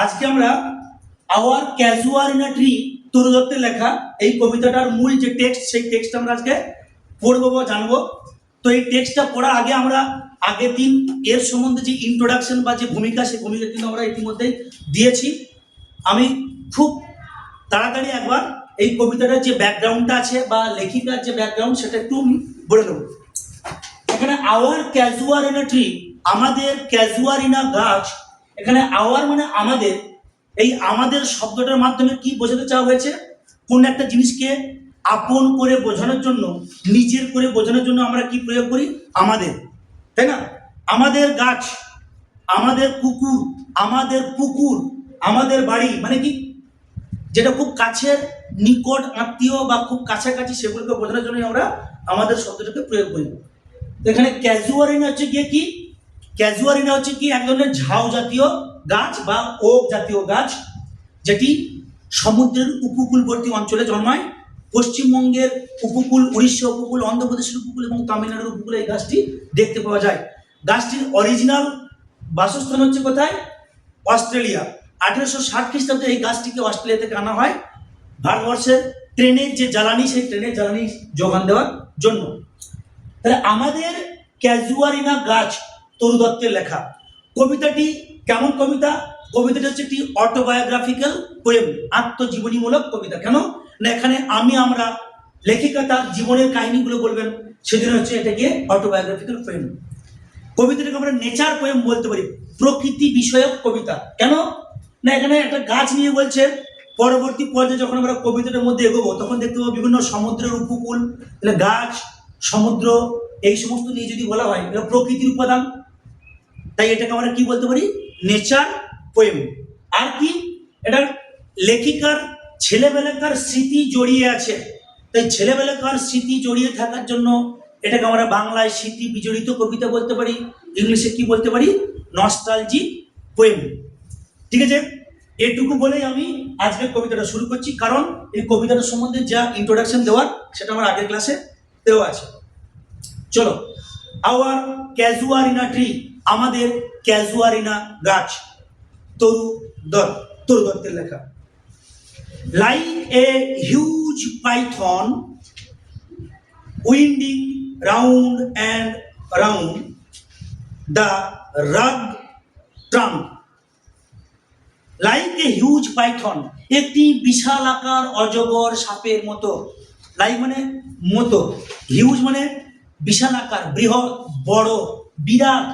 আজকে আমরা our casual in a tree Toru দত্তের লেখা এই কবিতাটার মূল যে টেক্সট সেই টেক্সট আমরা আজকে পড়বো বা জানবো। তো এই টেক্সটটা পড়ার আগে আমরা আগের দিন এর সম্বন্ধে যে ইন্ট্রোডাকশন বা যে ভূমিকা সেই ভূমিকা কিন্তু আমরা ইতিমধ্যেই দিয়েছি। আমি খুব তাড়াতাড়ি একবার এই কবিতাটার যে ব্যাকগ্রাউন্ডটা আছে বা লেখিকার যে ব্যাকগ্রাউন্ড সেটা একটু বলে দেবো। এখানে our casual in a tree, আমাদের ক্যাজুয়াল ইন আ গাছ। এখানে আওয়ার মানে আমাদের, এই আমাদের শব্দটার মাধ্যমে কি বোঝাতে চাওয়া হয়েছে? কোন একটা জিনিসকে আপন করে বোঝানোর জন্য, নিজের করে বোঝানোর জন্য আমরা কি প্রয়োগ করি? আমাদের, তাই না? আমাদের গাছ, আমাদের কুকুর, আমাদের পুকুর, আমাদের বাড়ি, মানে কি যেটা খুব কাছের নিকট আত্মীয় বা খুব কাছাকাছি সেগুলোকে বোঝানোর জন্য আমরা আমাদের শব্দটাকে প্রয়োগ করি। তো এখানে ক্যাজুয়ারিনা হচ্ছে গিয়ে কি? ক্যাজুয়ারিনা হচ্ছে কি এক ধরনের ঝাউ জাতীয় গাছ বা ওক জাতীয় গাছ, যেটি সমুদ্রের উপকূলবর্তী অঞ্চলে জন্মায়। পশ্চিমবঙ্গের উপকূল, উড়িষ্যা উপকূল, অন্ধ্রপ্রদেশের উপকূল এবং তামিলনাড়ুর উপকূলে এই গাছটি দেখতে পাওয়া যায়। গাছটির অরিজিনাল বাসস্থান হচ্ছে কোথায়? অস্ট্রেলিয়া। 1860 খ্রিস্টাব্দে এই গাছটিকে অস্ট্রেলিয়া থেকে আনা হয় ভারতবর্ষের ট্রেনের যে জ্বালানি, সেই ট্রেনের জ্বালানি যোগান দেওয়ার জন্য। তাহলে আমাদের ক্যাজুয়ারিনা গাছ তরু দত্তের লেখা। কবিতাটি কেমন কবিতা? কবিতাটি হচ্ছে একটি অটোবায়োগ্রাফিক্যাল পোয়েম, আত্মজীবনীমূলক কবিতা। কেন না এখানে আমরা লেখিকা তার জীবনের কাহিনীগুলো বলবেন, সেজন্য হচ্ছে এটাকে অটোবায়োগ্রাফিক্যাল পোয়েম। কবিতাটাকে আমরা নেচার পোয়েম বলতে পারি, প্রকৃতি বিষয়ক কবিতা। কেন না এখানে একটা গাছ নিয়ে বলছে। পরবর্তী পর্যায়ে যখন আমরা কবিতাটার মধ্যে এগোবো তখন দেখতে পাবো বিভিন্ন সমুদ্রের উপকূল, গাছ, সমুদ্র, এই সমস্ত নিয়ে যদি বলা হয় এটা প্রকৃতির উপাদান, তাই এটাকে আমরা কি বলতে পারি? Nature poem. আর কি, এটা লেখিকার ছেলেবেলাকার স্মৃতি জড়িয়ে আছে, তাই ছেলেবেলাকার স্মৃতি জড়িয়ে থাকার জন্য এটাকে আমরা বাংলায় স্মৃতি বিজড়িত কবিতা বলতে পারি, ইংলিশে কি বলতে পারি? Nostalgic poem. ঠিক আছে, এটুকু বলেই আমি আজকের কবিতাটা শুরু করছি, কারণ এই কবিতাটার সম্বন্ধে যা ইন্ট্রোডাকশন দেওয়ার সেটা আমার আগের ক্লাসে দেওয়া আছে। চলো, আওয়ার ক্যাজুয়ারিনা ট্রি, আমাদের ক্যাজুয়ারিনা গাছ, তরু দত্তের লেখা। Like a huge python winding round and round the rugged trunk. Like a huge python, একটি বিশাল আকার অজগর সাপের মতো। লাইক মানে মতো, হিউজ মানে বিশাল আকার, বৃহৎ, বড়, বিরাট।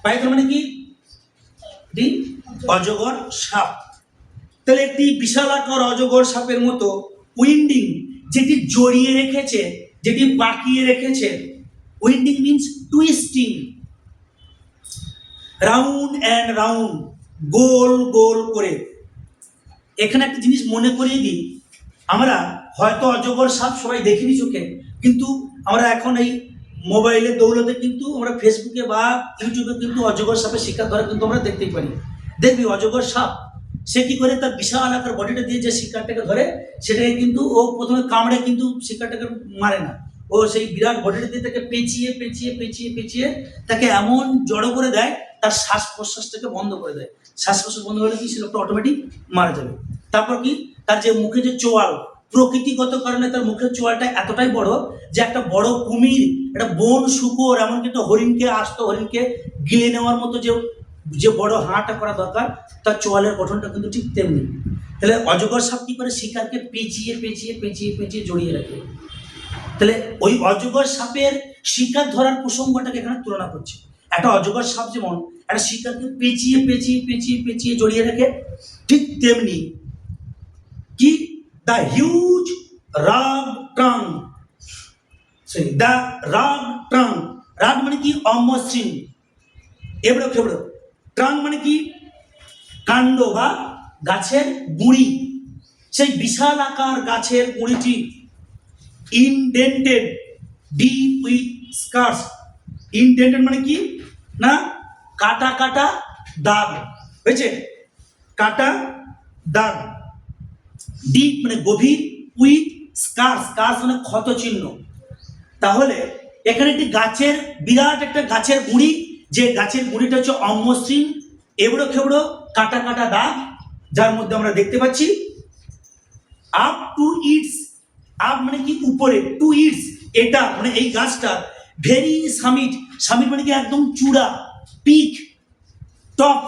পাইথন মানে কি? অজগর সাপ। তাহলে একটি বিশাল আকার অজগর সাপের মতো, উইন্ডিং যেটি জড়িয়ে রেখেছে, যেটি পাকিয়ে রেখেছে। Winding means twisting. Round and round, গোল গোল করে। এখানে একটা জিনিস মনে করিয়ে দিই, আমরা হয়তো অজগর সাপ সবাই দেখিনি চোখে, কিন্তু আমরা এখন এই মোবাইলের দৌলতে কিন্তু আমরা ফেসবুকে বা ইউটিউবে কিন্তু অজগর সাপের শিকার ধরা কিন্তু আমরা দেখতেই পারি। দেখবি অজগর সাপ সে কি করে তার বিশাল আকার বডিটা দিয়ে যে শিকারটাকে ধরে, সেটাকে কিন্তু ও প্রথমে কামড়ে কিন্তু শিকারটাকে মারে না, ও সেই বিরাট বডিটা দিয়ে তাকে পেঁচিয়ে পেঁচিয়ে পেঁচিয়ে পেঁচিয়ে তাকে এমন জড়ো করে দেয়, তার শ্বাস প্রশ্বাসটাকে বন্ধ করে দেয়। শ্বাস প্রশ্বাস বন্ধ হলে কি সে লোকটা অটোমেটিক মারা যাবে। তারপর কি, তার যে মুখে যে চোয়াল, প্রকৃতিগত কারণে তার মুখের চোয়ালটা এতটাই বড় যে একটা বড় কুমির, একটা বন শুকর, এমনকি একটা হরিণকে, আস্ত হরিণকে গিলে নেওয়ার মতো যে বড় হাঁটা করা দরকার, তার চোয়ালের গঠনটা কিন্তু ঠিক তেমনি। তাহলে অজগর সাপ কি করে? শিকারকে পেঁচিয়ে পেঁচিয়ে পেঁচিয়ে পেঁচিয়ে জড়িয়ে রাখে। তাহলে ওই অজগর সাপের শিকার ধরার প্রসঙ্গটাকে এখানে তুলনা করছে। একটা অজগর সাপ যেমন একটা শিকারকে পেঁচিয়ে পেঁচিয়ে পেঁচিয়ে পেঁচিয়ে জড়িয়ে রাখে, ঠিক তেমনি কি দ্য হিউজ রাগ ট্রাঙ্ক, দ্য রাগ ট্রাঙ্ক। রাগ মানে কি? অমসৃণ, এবড়ো খেবড়ো। ট্রাঙ্ক মানে কি? কাণ্ড বা গাছের গুঁড়ি। সেই বিশাল আকার গাছের গুঁড়িটি indented deep with scars. Indented মানে কি না? কাটা কাটা দাগ হয়েছে, কাটা দাগ। ডিপ মানে গভীর, উইথ স্কার্স, স্কার্স মানে ক্ষত চিহ্ন। তাহলে এখানে একটি গাছের, বিরাট একটা গাছের গুঁড়ি, যে গাছের গুঁড়িটা হচ্ছে অমসৃণ, এবড়ো খেবড়ো, কাটা কাটা দাগ যার মধ্যে আমরা দেখতে পাচ্ছি আপ টু ইটস, আপ মানে কি উপরে, টু ইটস এটা মানে এই গাছটা, ভেরি সামিট, সামিট মানে কি একদম চূড়া, পিক, টপ,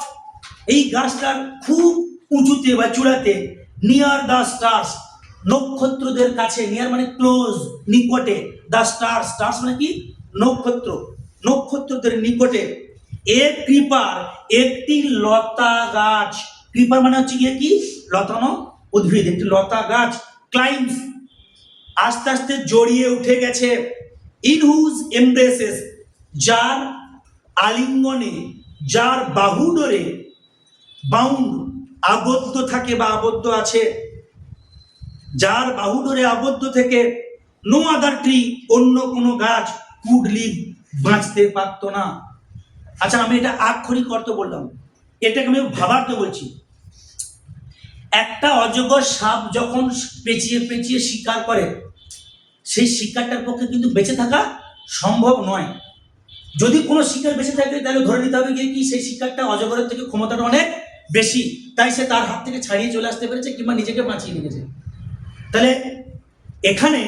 এই গাছটার খুব উঁচুতে বা চূড়াতে, নিয়ার দ্য স্টার্স, নক্ষত্রদের কাছে, নিয়ার মানে ক্লোজ, নিকটে, দ্য স্টার্স, স্টার্স মানে কি নক্ষত্র, নক্ষত্রদের নিকটে, এ ক্রিপার একটি লতা গাছ, ক্রিপার মানে হচ্ছে গিয়ে কি লতানো উদ্ভিদ, একটি লতা গাছ, ক্লাইম্স আস্তে আস্তে জড়িয়ে উঠে গেছে, ইন হুজ এমব্রেসেস যার আলিঙ্গনে, যার বাহুডোরে, বাউন্ড আবদ্ধ থাকে বা আবদ্ধ আছে, যার বাহুডোরে আবদ্ধ থেকে, নো আদার ট্রি অন্য কোনো গাছ কুড লিভ বাঁচতে পারতো না। আচ্ছা আমি এটা আক্ষরিক অর্থ বললাম, এটাকে আমি ভাবার্থ বলছি। একটা অজগর সাপ যখন পেঁচিয়ে পেঁচিয়ে শিকার করে, সেই শিকারটার পক্ষে কিন্তু বেঁচে থাকা সম্ভব নয়। যদি কোনো শিকার বেঁচে থাকে তাহলে ধরে নিতে হবে কি সেই শিকারটা অজগরের থেকে ক্ষমতাটা অনেক বেশি, তাই সে তার হাত থেকে ছাড়িয়ে চলে আসতে পেরেছে কিংবা নিজেকে বাঁচিয়ে রেখেছে। তাহলে এখানে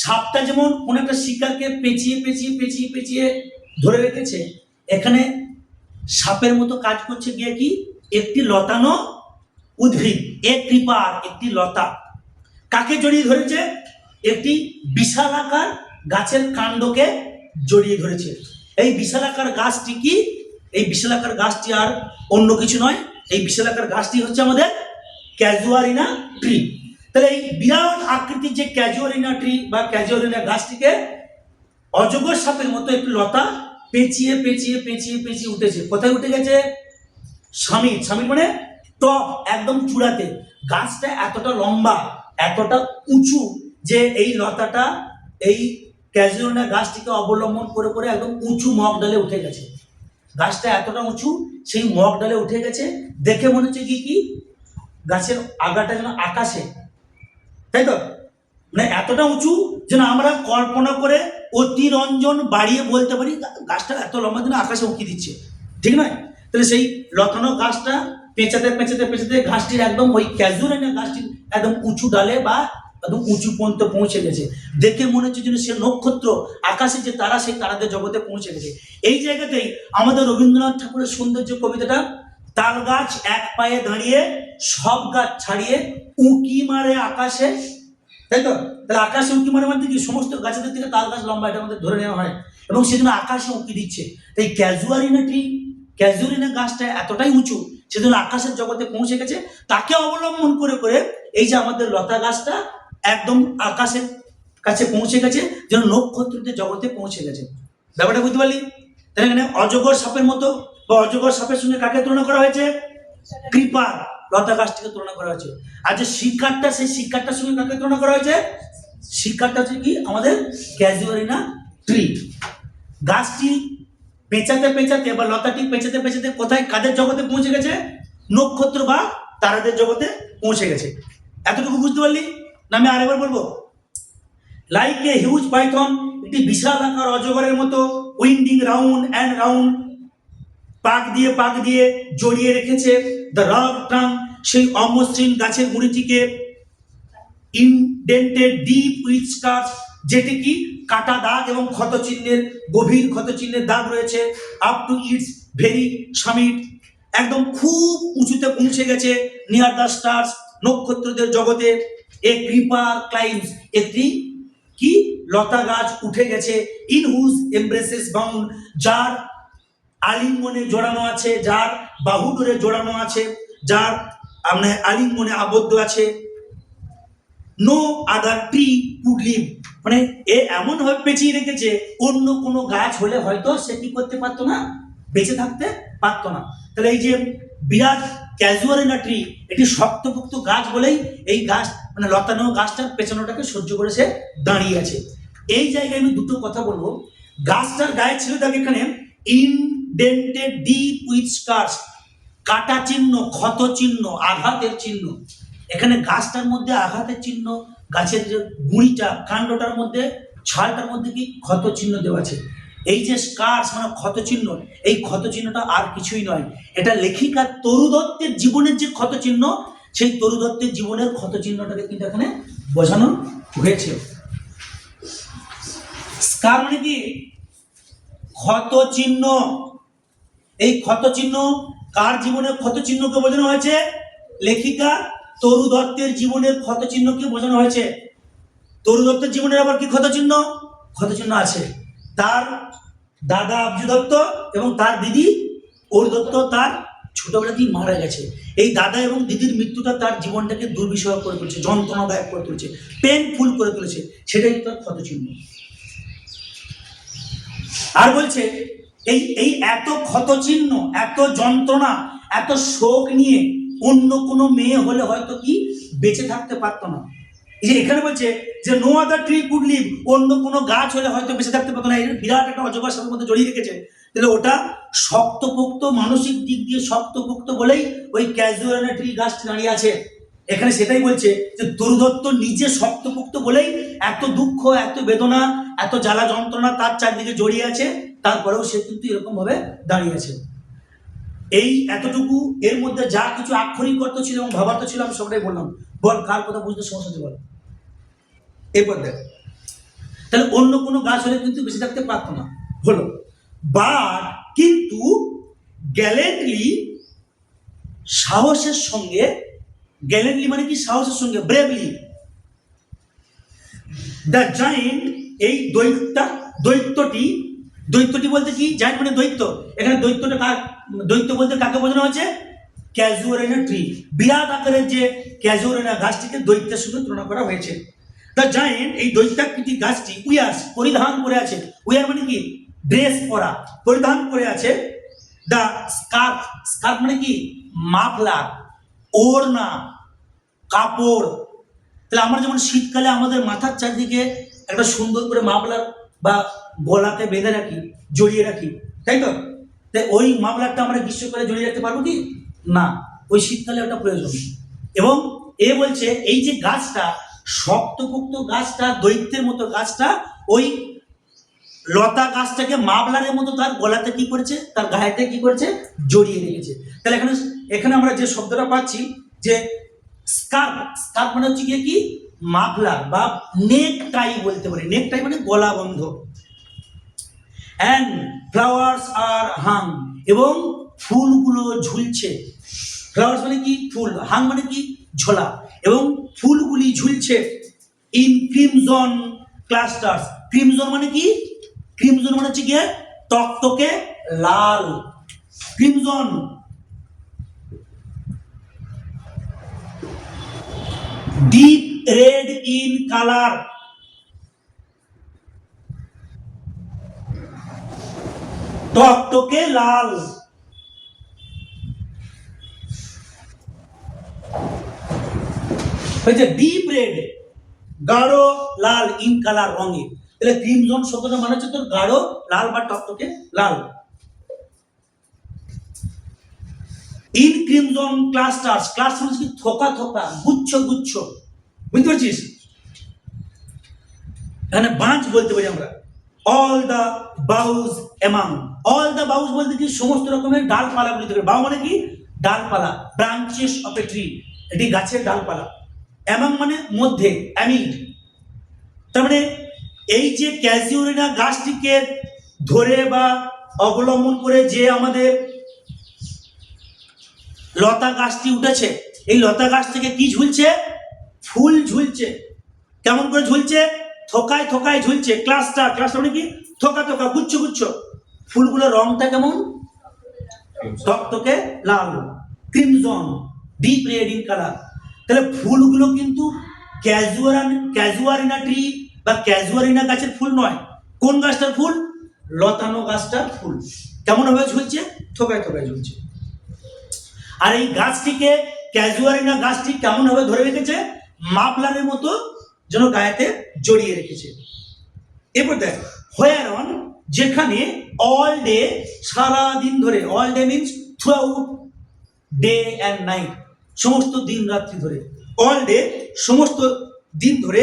সাপটা যেমন কোনো একটা শিকারকে পেঁচিয়ে পেঁচিয়ে পেঁচিয়ে পেঁচিয়ে ধরে রেখেছে, এখানে সাপের মতো কাজ করছে গিয়ে কি একটি লতানো উদ্ভিদ, এ ক্রিপার একটি লতা, কাকে জড়িয়ে ধরেছে, একটি বিশালাকার গাছের কাণ্ডকে জড়িয়ে ধরেছে। এই বিশালাকার গাছটি কি, এই বিশালাকার গাছটি আর অন্য কিছু নয়, এই বিশালাকার গাছটি হচ্ছে আমাদের ক্যাজুয়ারিনা ট্রি। তাহলে এই বিরাট আকৃতির যে ক্যাজুয়ারিনা ট্রি বা ক্যাজুয়ারিনা গাছটিকে অজগর সাপের মতো একটি লতা পেঁচিয়ে পেঁচিয়ে পেঁচিয়ে পেঁচিয়ে উঠেছে। কোথায় উঠে গেছে, সামিট, সামিট মানে টপ, একদম চূড়াতে। গাছটা এতটা লম্বা, এতটা উঁচু যে এই লতাটা এই ক্যাজুয়ারিনা গাছটিকে অবলম্বন করে করে একদম উঁচু মগ ডালে উঠে গেছে। গাছটা এতটা উঁচু, সেই মগ ডালে উঠে গেছে, দেখে মনে হচ্ছে কি কি গাছের আগাটা যেন আকাশে, তাই তো, মানে এতটা উঁচু যেন আমরা কল্পনা করে অতিরঞ্জন বাড়িয়ে বলতে পারি গাছটা এত লম্বা যেন আকাশে উঁকি দিচ্ছে, ঠিক নয়? তাহলে সেই লতানো গাছটা পেঁচাতে পেঁচাতে পেঁচাতে গাছটির একদম ওই ক্যাজুয়ারিনা গাছটির একদম উঁচু ডালে বা একদম উঁচু পর্যন্ত পৌঁছে গেছে, দেখে মনে হচ্ছে যেন সে নক্ষত্র, আকাশে যে তারা, সেই তারাদের জগতে পৌঁছে গেছে। এই জায়গাতেই আমাদের রবীন্দ্রনাথ ঠাকুরের সৌন্দর্য কবিতাটা, তাল গাছ এক পায়ে দাঁড়িয়ে সব গাছ ছাড়িয়ে উঁকি মারে আকাশে, তাই তো। তাহলে আকাশে উঁকি মারে মানে কি সমস্ত গাছেদের থেকে তাল গাছ লম্বা, এটা আমাদের ধরে নেওয়া হয়, এবং সেজন্য আকাশে উঁকি দিচ্ছে। তাই ক্যাজুয়ারিনা ট্রি, ক্যাজুয়ারিনা গাছটা এতটাই উঁচু সেজন্য আকাশের জগতে পৌঁছে গেছে, তাকে অবলম্বন করে করে এই যে আমাদের লতা গাছটা একদম আকাশের কাছে পৌঁছে গেছে, যেন নক্ষত্রদের জগতে পৌঁছে গেছে। ব্যাপারটা বুঝতে পারলি? তাহলে এখানে অজগর সাপের মতো বা অজগর সাপের সঙ্গে কাকে তুলনা করা হয়েছে, ক্রিপার লতা গাছটিকে তুলনা করা হয়েছে। আর যে শিকারটা, সেই শিকারটার সঙ্গে কাকে তুলনা করা হয়েছে, শিকারটা হচ্ছে কি আমাদের ক্যাজুয়ারিনা ট্রি। গাছটি পেঁচাতে পেঁচাতে বা লতাটি পেঁচাতে পেঁচাতে কোথায়, কাদের জগতে পৌঁছে গেছে, নক্ষত্র বা তারাদের জগতে পৌঁছে গেছে। এতটুকু বুঝতে পারলি না? আমি আরেকবার বলবো, লাইক এ হিউজ পাইথন, একটি বিশাল আকার অজগরের মতো, উইন্ডিং রাউন্ড অ্যান্ড রাউন্ড, পাক দিয়ে জড়িয়ে রেখেছে দ্য রক ট্রাঙ্ক, সেই অমসৃণ গাছের গুঁড়িটিকে, ইনডেন্টেড ডিপ উইথ স্কার্স, যেটি কি কাটা দাগ এবং ক্ষতচিহ্নের, গভীর ক্ষতচিহ্নের দাগ রয়েছে, up to its very summit, একদম খুব উঁচুতে পৌঁছে গেছে, নিয়ার দ্য স্টার্স, নক্ষত্রদের জগতে, এ ক্রিপার ক্লাইম্স, একটি কি লতা গাছ উঠে গেছে, ইন হুজ এমব্রেসেস বাউন্ড, যার আলিঙ্গনে জড়ানো আছে, যার বাহুডোরে জড়ানো আছে, যার মানে আলিঙ্গনে আবদ্ধ আছে, no other tree could live, মানে এ এমন ভাবে পেঁচিয়ে রেখেছে অন্য কোনো গাছ হলে হয়তো সে কি করতে পারতো না, বেঁচে থাকতে পারতো না। তাহলে এই যে বিরাট ক্যাজুয়ারিনা ট্রি, এটি শক্তপোক্ত গাছ বলেই এই গাছ মানে লতানো গাছটার পেছানোটাকে সহ্য করে সে দাঁড়িয়ে আছে। এই জায়গায় আমি দুটো কথা বলবো। গাছটার গায়ে ছিল দেখ এখানে ইনডেন্টেড ডিপ উইথ স্কার্স, কাটা চিহ্ন, ক্ষত চিহ্ন, আঘাতের চিহ্ন। এখানে গাছটার মধ্যে আঘাতের চিহ্ন, গাছের যে গুঁড়িটা, কাণ্ডটার মধ্যে, ছালটার মধ্যে কি ক্ষত চিহ্ন দেওয়া আছে। এই যে স্কার্স মানে ক্ষত চিহ্ন, এই ক্ষত চিহ্নটা আর কিছুই নয়, এটা লেখিকা তরু দত্তের জীবনের যে ক্ষত চিহ্ন, সেই তরু দত্তের জীবনের ক্ষত চিহ্নটাকে কিন্তু এখানে বোঝানো হয়েছে। স্কার মানে কি? ক্ষত চিহ্ন। এই ক্ষত চিহ্ন কার জীবনের ক্ষত চিহ্নকে বোঝানো হয়েছে? লেখিকা তরু দত্তের জীবনের ক্ষত চিহ্নকে বোঝানো হয়েছে। তরু দত্তের জীবনের আবার কি ক্ষত চিহ্ন? ক্ষত চিহ্ন আছে। তার দাদা আবজু দত্ত এবং তার দিদি অরু দত্ত তার ছোটবেলাতেই মারা গেছে। এই দাদা এবং দিদির মৃত্যুটা তার জীবনটাকে দুর্বিষহ করে তুলছে, যন্ত্রণাদায়ক করে তুলছে, পেনফুল করে তুলেছে, সেটাই তার ক্ষত চিহ্ন। আর বলছে এই এই এত ক্ষত চিহ্ন, এত যন্ত্রণা, এত শোক নিয়ে অন্য কোনো মেয়ে হলে হয়তো কি বেঁচে থাকতে পারতো না। এই যে এখানে বলছে যে no other tree could live, অন্য কোনো গাছ হলে হয়তো বেঁচে থাকতে পারতো না। এর বিরাট একটা অজগর সাথে মধ্যে জড়িয়ে রেখেছে। তাহলে ওটা শক্তপোক্ত, মানসিক দিক দিয়ে শক্তপোক্ত বলেই ওই ক্যাজুয়ালিনা ট্রি গাছটি দাঁড়িয়ে আছে। এখানে সেটাই বলছে যে তরু দত্ত নিজে শক্তপোক্ত বলেই এত দুঃখ, এত বেদনা, এত জ্বালা যন্ত্রণা তার চারদিকে জড়িয়ে আছে, তারপরেও সে কিন্তু এরকম ভাবে দাঁড়িয়ে আছে। এই এতটুকু এর মধ্যে যা কিছু আক্ষরিক অর্থ ছিল এবং ভাবার্থ ছিল আমি সবটাই বললাম। বল কার কথা বুঝতে সমস্যা হচ্ছে বল। এরপর দেখ, তাহলে অন্য কোনো গাছ হলে কিন্তু বেঁচে থাকতে পারতো না, হলো। বাট কিন্তু গ্যালেন্টলি, সাহসের সঙ্গে, গ্যালেন্টলি মানে কি? সাহসের সঙ্গে, ব্রেভলি, দ্য জায়েন্ট, এই দৈত্যটি বলতে কি? জায়েন্ট মানে দৈত্য। এখানে দৈত্যটা দৈত্য বলতে কাকে বোঝানো হয়েছে? ক্যাজুয়ালিনা ট্রি। বিরাট আকারের যে ক্যাজুয়ালিনা গাছটিকে দৈত্যের সঙ্গে তুলনা করা হয়েছে। দ্য জায়েন্ট, এই দৈত্যাকৃতি গাছটি উইয়ার্স, পরিধান করে আছে। উইয়ার মানে কি? ড্রেস পরা, পরিধান করে আছে। দ্য স্কার্ফ, স্কার্ফ মানে কি? মাফলার, ওড়না, কাপড়। তাহলে আমরা যেমন শীতকালে আমাদের মাথার চারদিকে একটা সুন্দর করে মাফলার বা গলাতে বেঁধে রাখি, জড়িয়ে রাখি, তাই তো? তাই ওই মাফলারটা আমরা গ্রীষ্মকালে জড়িয়ে রাখতে পারবো কি? না, ওই শীতকালে ওটা প্রয়োজন। এবং এ বলছে এই যে গাছটা, শক্তপোক্ত গাছটা, দৈত্যের মতো গাছটা, ওই লতা গাছটাকে মাফলারের মতো তার গলাতে কি করেছে, তার গায়েতে কি করেছে? জড়িয়ে রেখেছে। তাহলে এখানে এখানে আমরা যে শব্দটা পাচ্ছি যে স্কার্ফ, স্কার্ফ মানে হচ্ছে গিয়ে কি? মাফলার বা নেক টাই বলতে পারি। নেক টাই মানে গলা বন্ধ। অ্যান্ড ফ্লাওয়ার্স আর হাং, এবং ফুলগুলো ঝুলছে। ফ্লাওয়ার্স মানে কি? ফুল। হাং মানে কি? ঝোলা। এবং ফুলগুলি ঝুলছে। ইন ক্রিমজন ক্লাস্টার্স, ক্রিমজন মানে কি? ক্রিমজন মানে হচ্ছে গিয়ে টকটকে লাল। Crimson, deep red in colour, টকটকে লাল। হয়েছে ডিপ রেড, গাঢ় লাল, ইন কালার, রঙে। তাহলে ক্রিমজন শব্দটা মানে হচ্ছে তোর গাঢ় লাল বা টকটকে লাল। ইন ক্রিমজন ক্লাস্টার্স, ক্লাস্টার মানে কি? থোকা থোকা, গুচ্ছ গুচ্ছ, বুঝতে পারছিস? এখানে বাঁচ বলতে পারি আমরা। All the boughs among, all the boughs বলতে কি? সমস্ত রকমের ডালপালা বলতে পারি। বাউ মানে কি? ডালপালা, ব্রাঞ্চেস অফ এ ট্রি, এটি গাছের ডালপালা। এমাং মানে মধ্যে, অ্যামিড। তার মানে এই যে ক্যাজুয়ালিনা গাছটিকে ধরে বা অবলম্বন করে যে আমাদের লতা গাছটি উঠেছে, এই লতা গাছ থেকে কি ঝুলছে? ফুল ঝুলছে। কেমন করে ঝুলছে? থোকায় থোকায় ঝুলছে। ক্লাস্টার, ক্লাস্টার মানে কি? থোকা থোকা, গুচ্ছ গুচ্ছ। ফুলগুলোর রংটা কেমন? টকটকে লাল, crimson, deep red in colour. তাহলে ফুলগুলো কিন্তু ক্যাজুয়ালিনা ট্রি বা ক্যাজুয়ালিনা গাছের ফুল নয়। কোন গাছটার ফুল? লতানো গাছটার ফুল। কেমন ভাবে ঝুলছে? থোকায় থোকায় ঝুলছে। আর এই গাছটিকে, ক্যাজুয়ালিনা গাছটি কেমন ভাবে ধরে রেখেছে? মাফলারের মতো যেন গায়েতে জড়িয়ে রেখেছে। এরপর দেখ, হোয়ার অন, যেখানে, অল ডে, সারা দিন ধরে, all day means through out day and night, সমস্ত দিন রাত্রি ধরে, অল ডে সমস্ত দিন ধরে,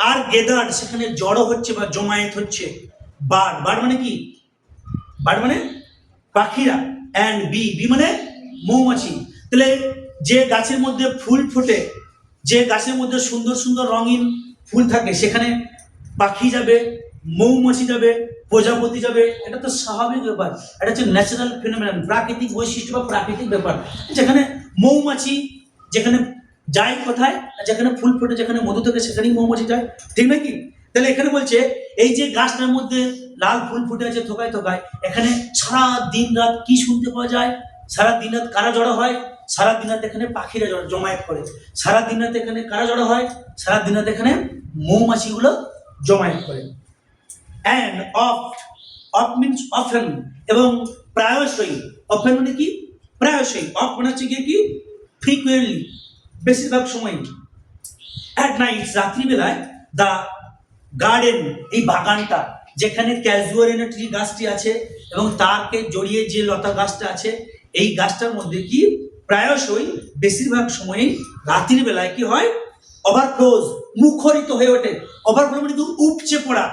আর গেদার্ড, সেখানে জড়ো হচ্ছে বা জমায়েত হচ্ছে, বার্ড, বার্ড মানে কি? বার্ড মানে পাখিরা, অ্যান্ড বি, বি মানে মৌমাছি। তাহলে যে গাছের মধ্যে ফুল ফোটে, যে গাছের মধ্যে সুন্দর সুন্দর রঙিন ফুল থাকে, সেখানে পাখি যাবে, মৌমাছি যাবে, প্রজাপতি যাবে। এটা তো স্বাভাবিক ব্যাপার, এটা হচ্ছে ন্যাচারাল ফিনোমেনন, প্রাকৃতিক বৈশিষ্ট্য বা প্রাকৃতিক ব্যাপার। যেখানে মৌমাছি যেখানে যায় কোথায়, যেখানে ফুল ফোটে, যেখানে মধু থাকে, সেখানেই মৌমাছি যায়, ঠিক নাকি? তাহলে এখানে বলছে এই যে গাছটার মধ্যে লাল ফুল ফুটে আছে থোকায় থোকায়, এখানে সারা দিন রাত কি শুনতে পাওয়া যায়? সারা দিন রাত কারা জড়ো হয়? সারা দিন রাত এখানে পাখিরা জমায়েত করে। সারা দিন রাত এখানে কারা জড়ো হয়? সারা দিন রাত এখানে মৌমাছিগুলো জমায়েত করে। অ্যান্ড অফ মিনস অফেন, এবং প্রায়শই। অফেন মানে কি? প্রায়শই। অফ মানে হচ্ছে গিয়ে কি? ফ্রিকুয়েন্টলি, বেশিরভাগ সময়। অ্যাট নাইট, রাত্রিবেলায়, দ্য গার্ডেন, এই বাগানটা যেখানে ক্যাজুয়ারিনা ট্রি গাছটি আছে এবং তারকে জড়িয়ে যে লতা গাছটা আছে, এই গাছটার মধ্যে কি প্রায়শই বেশিরভাগ সময়ই রাত্রির বেলায় কি হয়? ওভারফ্লোজ, মুখরিত হয়ে ওঠে। ওভারফ্লো মানে কি? উপচে পড়া।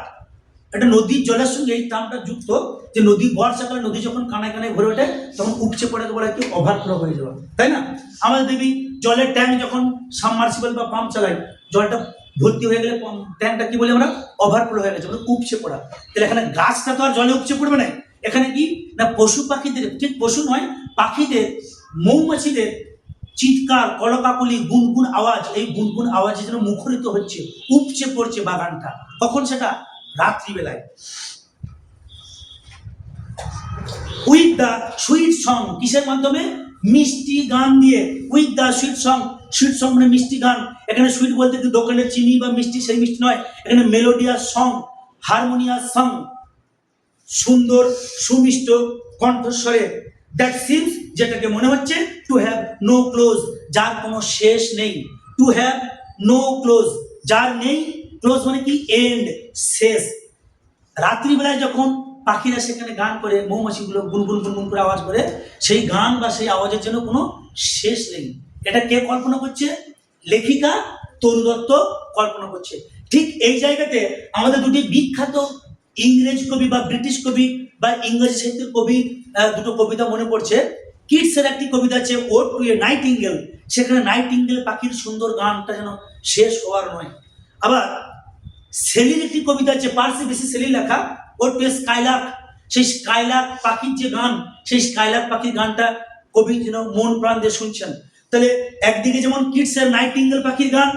এটা নদীর জলের সঙ্গে এই টার্মটা যুক্ত, যে নদী বর্ষাকালে নদী যখন কানায় কানায় ভরে ওঠে তখন উপচে পড়াকে বলা কি? ওভারফ্লো হয়ে যাওয়া, তাই না? আমাদের দেখবি জলের ট্যাঙ্ক যখন সাবমার্সিবল বা পাম্প চালাই, জলটা ভর্তি হয়ে গেলে ট্যাঙ্কটা কি বলি আমরা? ওভারফ্লো হয়ে গেছে, মানে উপচে পড়া। তাহলে এখানে গাছটা তো আর জলে উপচে পড়বে না। এখানে কি না, পশু পাখিদের, ঠিক পশু নয়, পাখিদের, মৌমাছিদের চিৎকার, কলকাকলি, গুনগুন আওয়াজ, এই গুনগুন আওয়াজের জন্য মুখরিত হচ্ছে, উপচে পড়ছে বাগানটা। কখন? সেটা রাত্রিবেলায়। উইথ দ্য সুইট সং, কিসের মাধ্যমে? মিষ্টি গান দিয়ে। With the sweet song, sweet song মানে মিষ্টি গান। এখানে সুইট বলতে কি দোকানের চিনি বা মিষ্টি, সেই মিষ্টি নয়। এখানে মেলোডিয়াস সং, হারমোনিয়াস সং, সুন্দর সুমিষ্ট কণ্ঠস্বরে। দ্যাট সিমস, যেটাকে মনে হচ্ছে, টু হ্যাভ নো ক্লোজ, যার কোনো শেষ নেই। টু হ্যাভ নো ক্লোজ, যার নেই। ক্লোজ মানে কি? এন্ড, শেষ। রাত্রিবেলায় যখন পাখিরা সেখানে গান করে, মৌমাছিগুলো গুনগুন গুনগুন করে আওয়াজ করে, সেই গান বা সেই আওয়াজের জন্য কোনো শেষ নেই। এটা কে কল্পনা করছে? লেখিকা তরু দত্ত কল্পনা করছে। ঠিক এই জায়গাতে আমাদের দুটি বিখ্যাত ইংরেজ কবি বা ব্রিটিশ কবি বা ইংরেজি সাহিত্যের কবি দুটো কবিতা মনে পড়ছে। কিটসের একটি কবিতা আছে ওড টু এ নাইটিঙ্গেল, সেখানে নাইটিঙ্গেল পাখির সুন্দর গানটা যেন শেষ হওয়ার নয়। আবার সেলির একটি কবিতা আছে, পার্সি বিসি সেলি লেখা, ওড টু এ স্কাইলার্ক, সেই স্কাইলার্ক পাখির যে গান, সেই স্কাইলার্ক পাখির গানটা কবি যেন মন প্রাণ দিয়ে শুনছেন। তাহলে একদিকে যেমন কিটসের নাইটিঙ্গেল পাখির গান,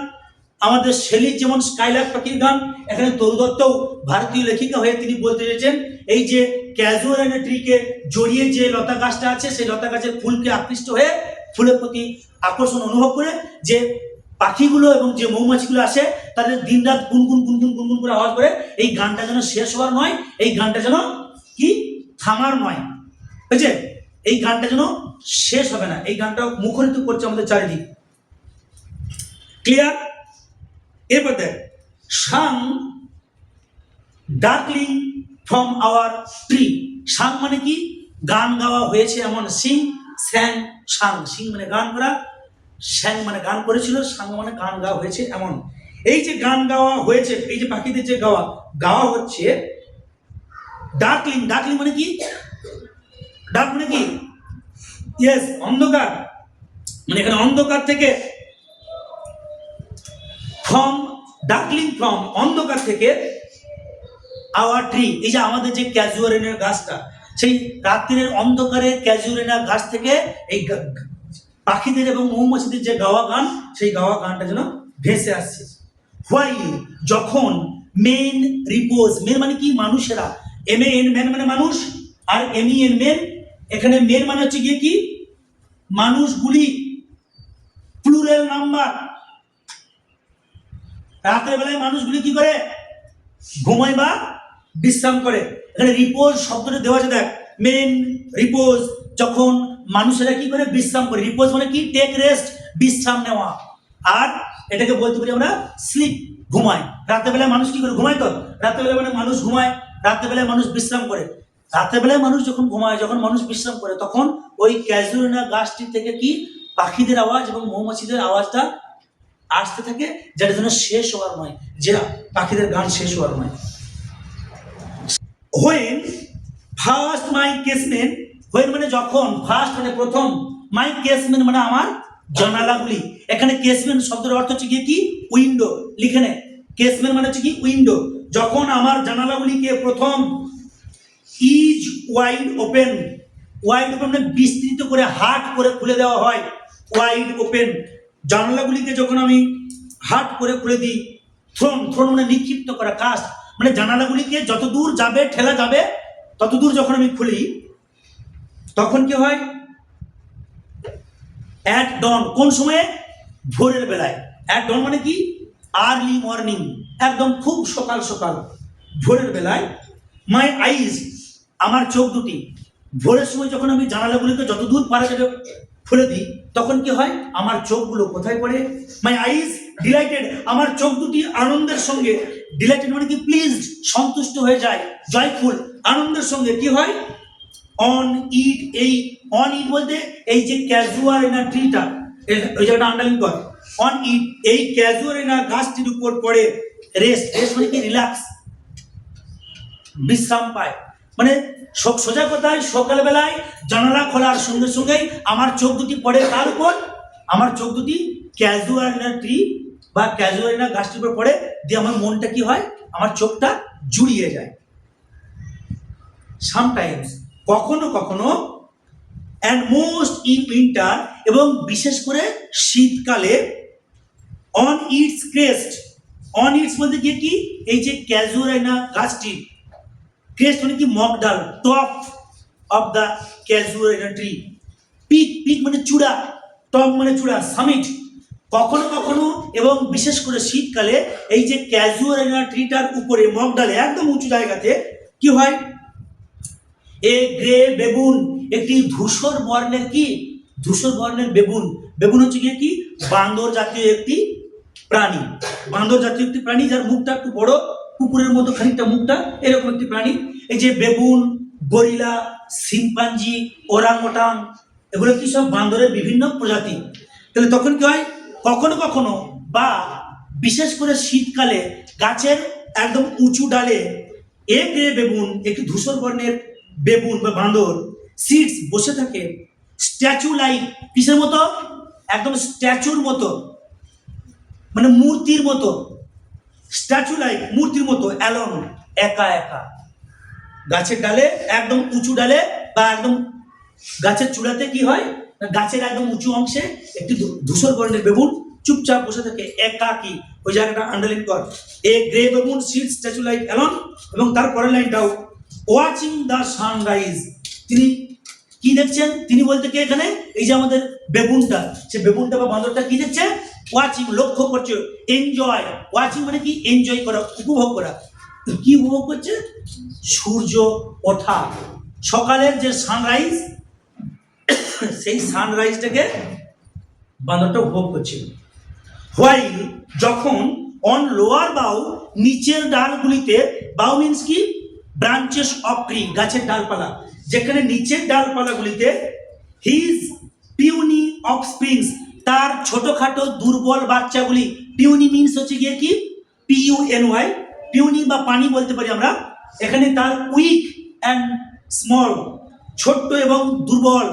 আমাদের শেলির যেমন স্কাইলার্ক পাখির গান, এখানে তরু দত্তও ভারতীয় লেখিকা হয়ে তিনি বলতে চেয়েছেন এই যে ক্যাজুয়ারিনা ট্রিকে জড়িয়ে যে লতা গাছটা আছে, সেই লতা গাছের ফুলকে আকৃষ্ট হয়ে, ফুলের প্রতি আকর্ষণ অনুভব করে, যে পাখিগুলো এবং যে মৌমাছিগুলো আসে তাদের দিনরাত গুনগুন গুনগুন গুনগুন করে আওয়াজ করে, এই গানটা যেন শেষ হওয়ার নয়, এই গানটা যেন কি থামার নয়, বুঝছে? এই গানটা যেন শেষ হবে না, এই গানটা মুখরিত করছে আমাদের চারিদিক। ক্লিয়ার? এরপর দেখ, সাং ডার্কলিং ফ্রম আওয়ার ট্রি। সাং মানে কি? গান গাওয়া হয়েছে এমন। সিং, স্যাং, সাং। সিং মানে গান করা, স্যাং মানে গান করেছিল, সাং মানে গান গাওয়া হয়েছে এমন। এই যে গান গাওয়া হয়েছে, এই যে পাখিদের যে গাওয়া হচ্ছে, ডার্কলিং, ডার্কলিং মানে কি? ডার্ক মানে কি? ইয়েস, অন্ধকার। মানে এখানে অন্ধকার থেকে, ফ্রম, ডার্কলিং ফ্রম, অন্ধকার থেকে, আওয়ার ট্রি, এই যে আমাদের যে ক্যাজুয়ারিনার গাছটা, সেই রাত্রির অন্ধকারে ক্যাজুয়ারিনা গাছ থেকে এই পাখিদের এবং মৌমাছিদের যে গাওয়া গান, সেই গাওয়া গানটা যেন ভেসে আসছে। হোয়াইল, যখন, মেন রিপোজ, মেন মানে কি? মানুষেরা। এম এ এন, মেন মানে মানুষ, আর এম ই এন মেন, এখানে মেন মানে হচ্ছে গিয়ে কি? মানুষগুলি, প্লুরাল নাম্বার। রাতের বেলায় মানুষগুলি কি করে? ঘুমায় বা বিশ্রাম করে। এখানে রিপোজ শব্দটা দেওয়া আছে, দেখ, মেন রিপোজ, যখন মানুষেরা কি করে? বিশ্রাম করে। রিপোজ মানে কি? টেক রেস্ট, বিশ্রাম নেওয়া। আর এটাকে বলতে পারি আমরা স্লিপ, ঘুমায়। রাতের বেলায় মানুষ কি করে? ঘুমায়। তো রাতের বেলায় মানে মানুষ ঘুমায়, রাতের বেলায় মানুষ বিশ্রাম করে। রাতের বেলায় মানুষ যখন ঘুমায়, যখন মানুষ বিশ্রাম করে, তখন ওই ক্যাজুয়ারিনা গাছটি থেকে কি পাখিদের আওয়াজ এবং মৌমাছিদের আওয়াজটা আসতে থাকে, যেটা যেন শেষ হওয়ার নয়, যে পাখিদের গান শেষ হওয়ার নয়। হোয়েন ফার্স্ট মাই কেসমেন, হোয়েন মানে যখন, ফার্স্ট মানে প্রথম, মাই কেসমেন মানে আমার জানালাগুলি। এখানে কেসমেন্ট শব্দের অর্থ হচ্ছে কি উইন্ডো, লিখে নে। কেসমেন্ট মানে হচ্ছে কি উইন্ডো। যখন আমার জানালাগুলিকে প্রথম is wide open, wide open মানে বিস্তৃত করে হাট করে খুলে দেওয়া হয়, ওয়াইড ওপেন। জানালাগুলিকে যখন আমি হাট করে খুলে দিই, থ্রোন, থ্রোন মানে নিক্ষিপ্ত করা, কাস্ট মানে জানালাগুলিকে যত দূর যাবে ঠেলা যাবে তত দূর যখন আমি খুলি, তখন কি হয়? অ্যাট ডন, কোন সময়ে? ভোরের বেলায়। অ্যাট ডন মানে কি আর্লি মর্নিং, একদম খুব সকাল সকাল, ভোরের বেলায়। মাই আইজ, আমার চোখ দুটি, ভোরের সময় যখন আমি জানালাগুলিকে যত দূর পারা যাবে খুলে দিই, তখন কি হয়? আমার চোখগুলো কোথায় পড়ে? মাই আইজ ডিলাইটেড, আমার চোখ দুটি আনন্দের সঙ্গে, ডিলাইটেড মানে কি প্লিজড, সন্তুষ্ট হয়ে যায়, জয়ফুল, আনন্দের সঙ্গে কি হয়? অন ইট, এই অন ইট বলতে এই যে ক্যাজুয়ারিনা ট্রিটা, ওই জায়গাটা আন্ডারলাইন কর। অন ইট, এই ক্যাজুয়ারিনা গাছটির উপর পড়ে রেস্ট, রেস্ট মানে কি রিল্যাক্স, বিশ্রাম পায়। মানে সোজা কথায় সকালবেলায় জানালা খোলার সঙ্গে সঙ্গেই আমার চোখ দুটি পড়ে কার উপর? আমার চোখ দুটি ক্যাজুয়ারিনা ট্রি বা ক্যাজুয়ারিনা গাছটির উপর পড়ে, দিয়ে আমার মনটা কি হয়? আমার চোখটা জুড়িয়ে যায়। সামটাইমস, কখনো কখনো, অ্যান্ড মোস্ট ইন উইন্টার, এবং বিশেষ করে শীতকালে, on it's crest, on it's বলতে গিয়ে কি এই যে ক্যাজুয়ারিনা গাছটি, ক্রেস্ট মানে কি মগডাল, top of the casuarina tree, peak, peak মানে চূড়া, টপ মানে চূড়া, সামিট। কখনো কখনো এবং বিশেষ করে শীতকালে এই যে ক্যাজুয়ারিনা ট্রিটার উপরে মগডালে একদম উঁচু জায়গাতে কি হয়? এ গ্রে বেবুন, একটি ধূসর বর্ণের কি ধূসর বর্ণের বেবুন, বেবুন হচ্ছে গিয়ে কি বান্দর জাতীয় একটি প্রাণী, বান্দর জাতীয় একটি প্রাণী যার মুখটা একটু বড়, কুকুরের মতো খানিকটা মুখটা, এরকম একটি প্রাণী। এই যে বেবুন, গরিলা, শিম্পাঞ্জি, ওরাংওটাং, এগুলো কি সব বান্দরের বিভিন্ন প্রজাতি। তাহলে তখন কি হয়? কখনো কখনো বা বিশেষ করে শীতকালে গাছের একদম উঁচু ডালে এ গ্রে বেবুন, একটি ধূসর বর্ণের বেবুন বা বান্দর, সিটস বসে থাকে, স্ট্যাচু লাইক, কিসের মতো? একদম স্ট্যাচুর মতো, মানে মূর্তির মতো, স্ট্যাচু লাইক মূর্তির মতো, অ্যালন একা একা, গাছের ডালে, একদম উঁচু ডালে বা একদম গাছের চূড়াতে কি হয়? গাছের একদম উঁচু অংশে একটি ধূসর বর্ণের বেবুন চুপচাপ বসে থাকে, একাকী। ওই জায়গাটা আন্ডারলাইন কর। A grey baboon sits statue like alone, এবং তার পরের লাইনটাও ওয়াচিং দ্য সানরাইজ, তিনি কি দেখছেন? তিনি বলতে কি এখানে এই যে আমাদের বেবুনটা, সে বেবুনটা বা বান্দরটা কি দেখছে? ওয়াচিং, লক্ষ্য করছে, এনজয়, ওয়াচিং মানে কি এনজয় করা, উপভোগ করা। কি উপভোগ করছে? সূর্য ওঠা, সকালের যে সানরাইজ, সেই সানরাইজটাকে বান্দরটা উপভোগ করছে। হোয়াইল, যখন, অন লোয়ার বাউ, নিচের ডালগুলিতে, বাউ মিন্স কি ব্রাঞ্চেস অফ ট্রি, গাছের ডালপালা, যেখানে নিচের ডালপালাগুলিতে, হিজ পিউনি অফ স্প্রিংস, তার ছোটখাটো দুর্বল বাচ্চাগুলি, পিউনি মিন্স হচ্ছে গিয়ে কি PUNY, পিউনি বা পানি বলতে পারি আমরা। এখানে তার উইক অ্যান্ড স্মল, ছোট্ট এবং দুর্বল,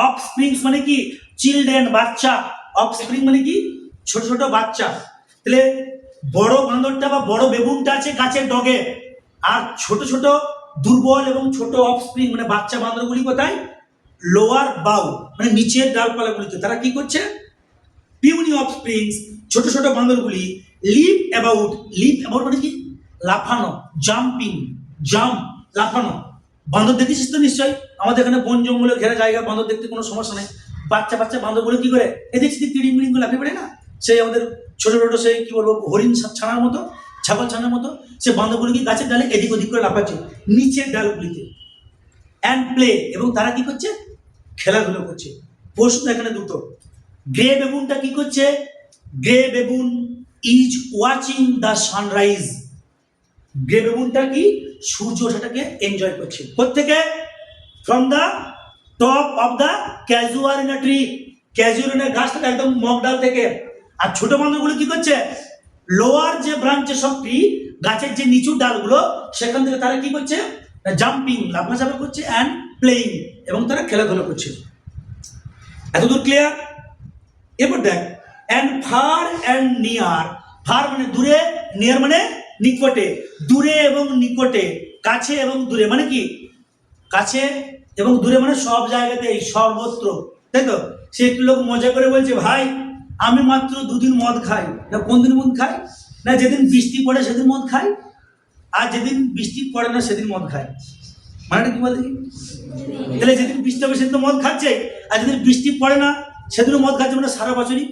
অফ স্প্রিংস মানে কি চিলড্রেন, বাচ্চা, অফ স্প্রিং মানে কি ছোট ছোট বাচ্চা। তাহলে বড় বান্দরটা বা বড় বেবুনটা আছে গাছের ডগে, আর ছোট ছোট দুর্বল এবং ছোট অফ স্প্রিং মানে বাচ্চা বান্দরগুলি কোথায়? লোয়ার বাউ মানে নিচের ডালপালাগুলিতে। তারা কি করছে? পিউনি অফ স্প্রিংস, ছোট ছোট বান্দরগুলি, লিভ অ্যাবাউট, লিভ অ্যাবাউট মানে কি লাফানো, জাম্পিং, জাম্প, লাফানো। বান্দর দেখেছিস তো নিশ্চয়ই, আমাদের এখানে বন জঙ্গলে ঘেরা জায়গা, বান্দর দেখতে কোনো সমস্যা নেই। বাচ্চা বাচ্চা বান্দরগুলো কি করে? এ দেখছি তিড়িং মিড়িং করে লাফিয়ে পড়ে না, সেই আমাদের ছোট ছোট সেই কি বলবো হরিণ ছানার মতো, ছাগল ছানার মতো, সে বান্দরগুলো কি গাছের ডালে এদিক ওদিক করে লাফাচ্ছে নিচের ডালগুলিতে। অ্যান্ড প্লে, এবং তারা কি করছে? খেলাধুলো করছে। প্রশ্ন এখানে দুটো। গ্রে বেবুনটা কি করছে? Grey baboon is watching the sunrise, grey বেবুনটা কি সূর্য ওঠাটাকে এনজয় করছে। কোত্থেকে? From the top of the casuarina tree, casuarina গাছটা একদম মগডাল থেকে। আর ছোট বান্দরগুলো কি করছে? লোয়ার যে ব্রাঞ্চেস অফ ট্রি, গাছের যে নিচু ডালগুলো, সেখান থেকে তারা কি করছে? জাম্পিং, লাফাঝাপা করছে, অ্যান্ড প্লেইং, এবং তারা খেলাধুলা করছে। এতদূর ক্লিয়ার? এবার দেখ, and far and near, far মানে দূরে, নিয়ার মানে নিকটে, দূরে এবং নিকটে, কাছে এবং দূরে মানে কি, কাছে এবং দূরে মানে সব জায়গাতেই, সর্বত্র, তাই তো। সে একটু লোক মজা করে বলছে, ভাই আমি মাত্র দুদিন মদ খাই। না কোন দিন মদ খাই? না যেদিন বৃষ্টি পড়ে সেদিন মদ খাই, আর যেদিন বৃষ্টি পড়ে না সেদিন মদ খাই। মানেটা কি বলতে, তাহলে যেদিন বৃষ্টি হবে সেদিন তো মদ খাচ্ছে, আর যেদিন বৃষ্টি পড়ে না সেদিনও মদ খাচ্ছে, মানে সারা বছরই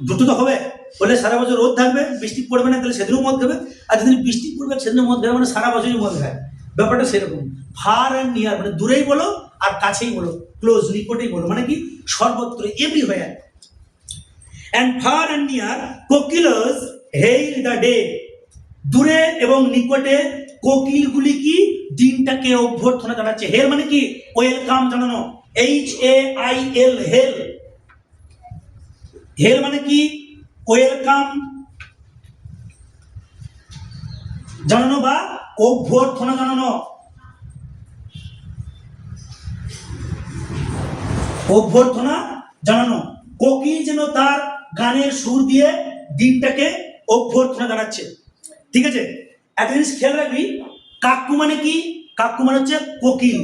দুটো তো হবে। বলে সারা বছর রোদ থাকবে, বৃষ্টি পড়বে না, তাহলে সেদিনও মদ খাবে, আর যেদিন বৃষ্টি পড়বে সেদিনও মদ খাবে, মানে সারা বছরই মদ খায়। ব্যাপারটা সেরকম। ফার অ্যান্ড নিয়ার মানে দূরেই বলো আর কাছেই বলো, ক্লোজ নিকটেই বলো, মানে কি সর্বত্র, everywhere. And far and near kokilas hail the day, দূরে এবং নিকটে কোকিলগুলি কি দিনটাকে অভ্যর্থনা জানাচ্ছে। হেল মানে কি ওয়েলকাম জানানো, HAIL, হেল। হেল মানে কি ওয়েলকাম জানানো বা অভ্যর্থনা জানানো, অভ্যর্থনা জানানো। কোকিল যেন তার গানের সুর দিয়ে দিনটাকে অভ্যর্থনা জানাচ্ছে। ঠিক আছে, একটা জিনিস খেয়াল রাখবি, কাকু মানে কি, কাকু মানে হচ্ছে কোকিল।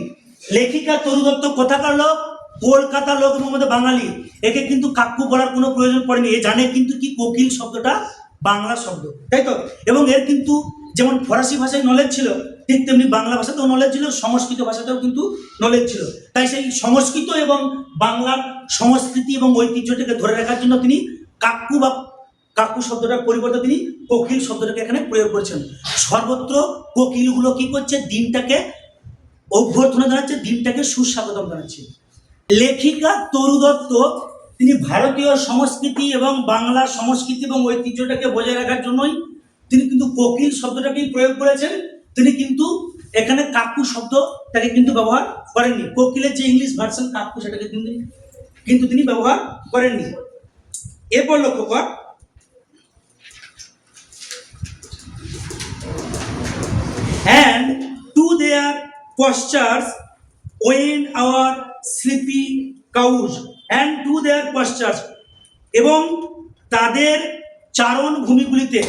লেখিকা তরু দত্ত কোথাকার লোক, কলকাতার লোক এবং আমাদের বাঙালি। একে কিন্তু কাকু বলার কোনো প্রয়োজন পড়েনি, এ জানে কিন্তু কি কোকিল শব্দটা বাংলা শব্দ, তাই তো। এবং এর কিন্তু যেমন ফরাসি ভাষায় নলেজ ছিল, ঠিক তেমনি বাংলা ভাষাতেও নলেজ ছিল, সংস্কৃত ভাষাতেও কিন্তু নলেজ ছিল। তাই সেই সংস্কৃত এবং বাংলার সংস্কৃতি এবং ঐতিহ্যটাকে ধরে রাখার জন্য তিনি কাকু বা কাকু শব্দটার পরিবর্তে তিনি কোকিল শব্দটাকে এখানে প্রয়োগ করেছেন। সর্বত্র কোকিলগুলো কি করছে, দিনটাকে অভ্যর্থনা জানাচ্ছে, দিনটাকে সুস্বাগতম জানাচ্ছে। লেখিকা তরু দত্ত তিনি ভারতীয় সংস্কৃতি এবং বাংলা সংস্কৃতি এবং ঐতিহ্যটাকে বজায় রাখার জন্যই তিনি কিন্তু কোকিল শব্দটাকেই প্রয়োগ করেছেন। তিনি কিন্তু এখানে কাকু শব্দটাকে কিন্তু ব্যবহার করেননি। কোকিলের যে ইংলিশ ভার্সন কাকু সেটাকে কিন্তু তিনি ব্যবহার করেননি। এরপর লক্ষ্য কর, and to their postures when our sleepy cows, and to their postures, এবং তাদের চারণ ভূমিগুলিতে,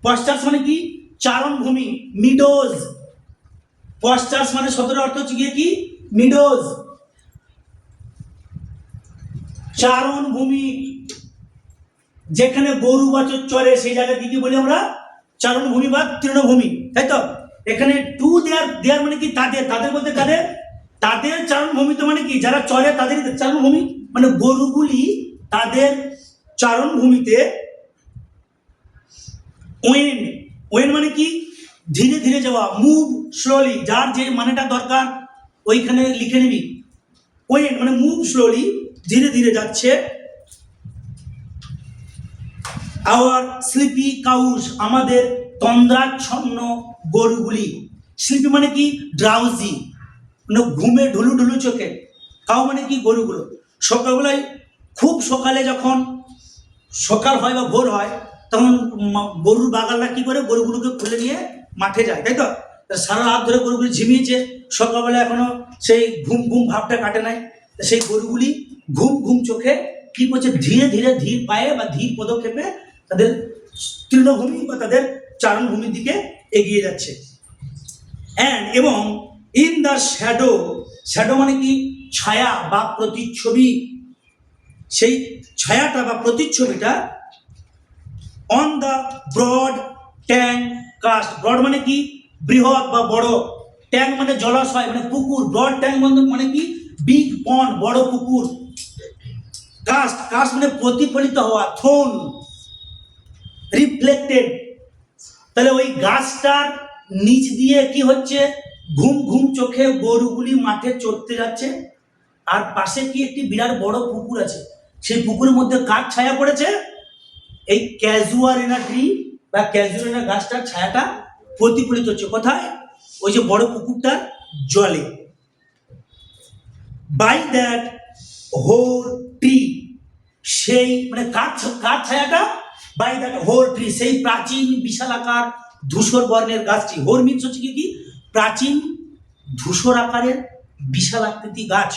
পশ্চার্স মানে কি চারণ ভূমি, মিডোজ। পশ্চার্স মানে শব্দের অর্থ হচ্ছে গিয়ে কি মিডোজ, চারণ ভূমি, যেখানে গরু বাছুর চরে সেই জায়গায় কি বলি আমরা চারণ ভূমি বা তৃণভূমি, তাই তো। এখানে টু দেয়ার, দেয়ার মানে কি তাদের, তাদের বলতে কাদের, তাদের চারণ ভূমি তো মানে কি যারা চলে তাদেরই চারণ ভূমি, মানে গরুগুলি তাদের চারণ ভূমিতে। ওয়েন, ওয়েন মানে কি ধীরে ধীরে যাওয়া, মুভ স্লোলি, যার যে মানেটা দরকার ওইখানে লিখে নিবি। ওয়েন মানে মুভ স্লোলি, ধীরে ধীরে যাচ্ছে। আওয়ার স্লিপি কাউস, আমাদের তন্দ্রাচ্ছন্ন গরুগুলি। স্লিপি মানে কি ড্রাউজি, মানে ঘুমে ঢুলু ঢুলু চোখে। কাউ মানে কি গরুগুলো। সকালবেলায় খুব সকালে যখন সকাল হয় বা ভোর হয় তখন গরুর বাগালরা কি করে গরুগুলোকে খুলে নিয়ে মাঠে যায়, তাই তো। সারা রাত ধরে গরুগুলি ঝিমিয়েছে, সকালবেলা এখনো সেই ঘুম ঘুম ভাবটা কাটে নাই। সেই গরুগুলি ঘুম ঘুম চোখে কি করছে, ধীরে ধীরে ধীর পায়ে বা ধীর পদক্ষেপে তাদের তৃণভূমি বা তাদের চারণভূমির দিকে এগিয়ে যাচ্ছে। অ্যান্ড এবং ইন দ্য শ্যাডো, শ্যাডো মানে কি ছায়া বা প্রতিচ্ছবি, সেই ছায়াটা বা প্রতিচ্ছবিটা on the broad tank cast. Broad মানে কি বৃহৎ বা বড়, ট্যাঙ্ক মানে জলাশয় মানে পুকুর, ব্রড ট্যাঙ্ক মানে কি বিগ পন্ড, বড় পুকুর। কাস্ট, কাস্ট মানে প্রতিফলিত হওয়া, থ্রোন, রিফ্লেক্টেড। তাহলে ওই গাছটার নিচ দিয়ে কি হচ্ছে, ঘুম ঘুম চোখে গরুগুলি মাঠে চড়তে যাচ্ছে, আর পাশে কি একটি বিরাট বড় পুকুর আছে। সেই পুকুরের মধ্যে কার ছায়া পড়েছে, এই ক্যাজুয়ারিনা ট্রি বা ক্যাজুয়ারিনা গাছটার ছায়াটা প্রতিফলিত হচ্ছে। কোথায়, ওই যে বড় পুকুরটার জলে। বাই দ্যাট হোর ট্রি, সেই মানে কার ছায়াটা, বাই দ্যাট হোর ট্রি, সেই প্রাচীন বিশালাকার ধূসর বর্ণের গাছটি। হোর মিনস হচ্ছে কি প্রাচীন ধূসর আকারের বিশাল আকৃতি গাছ।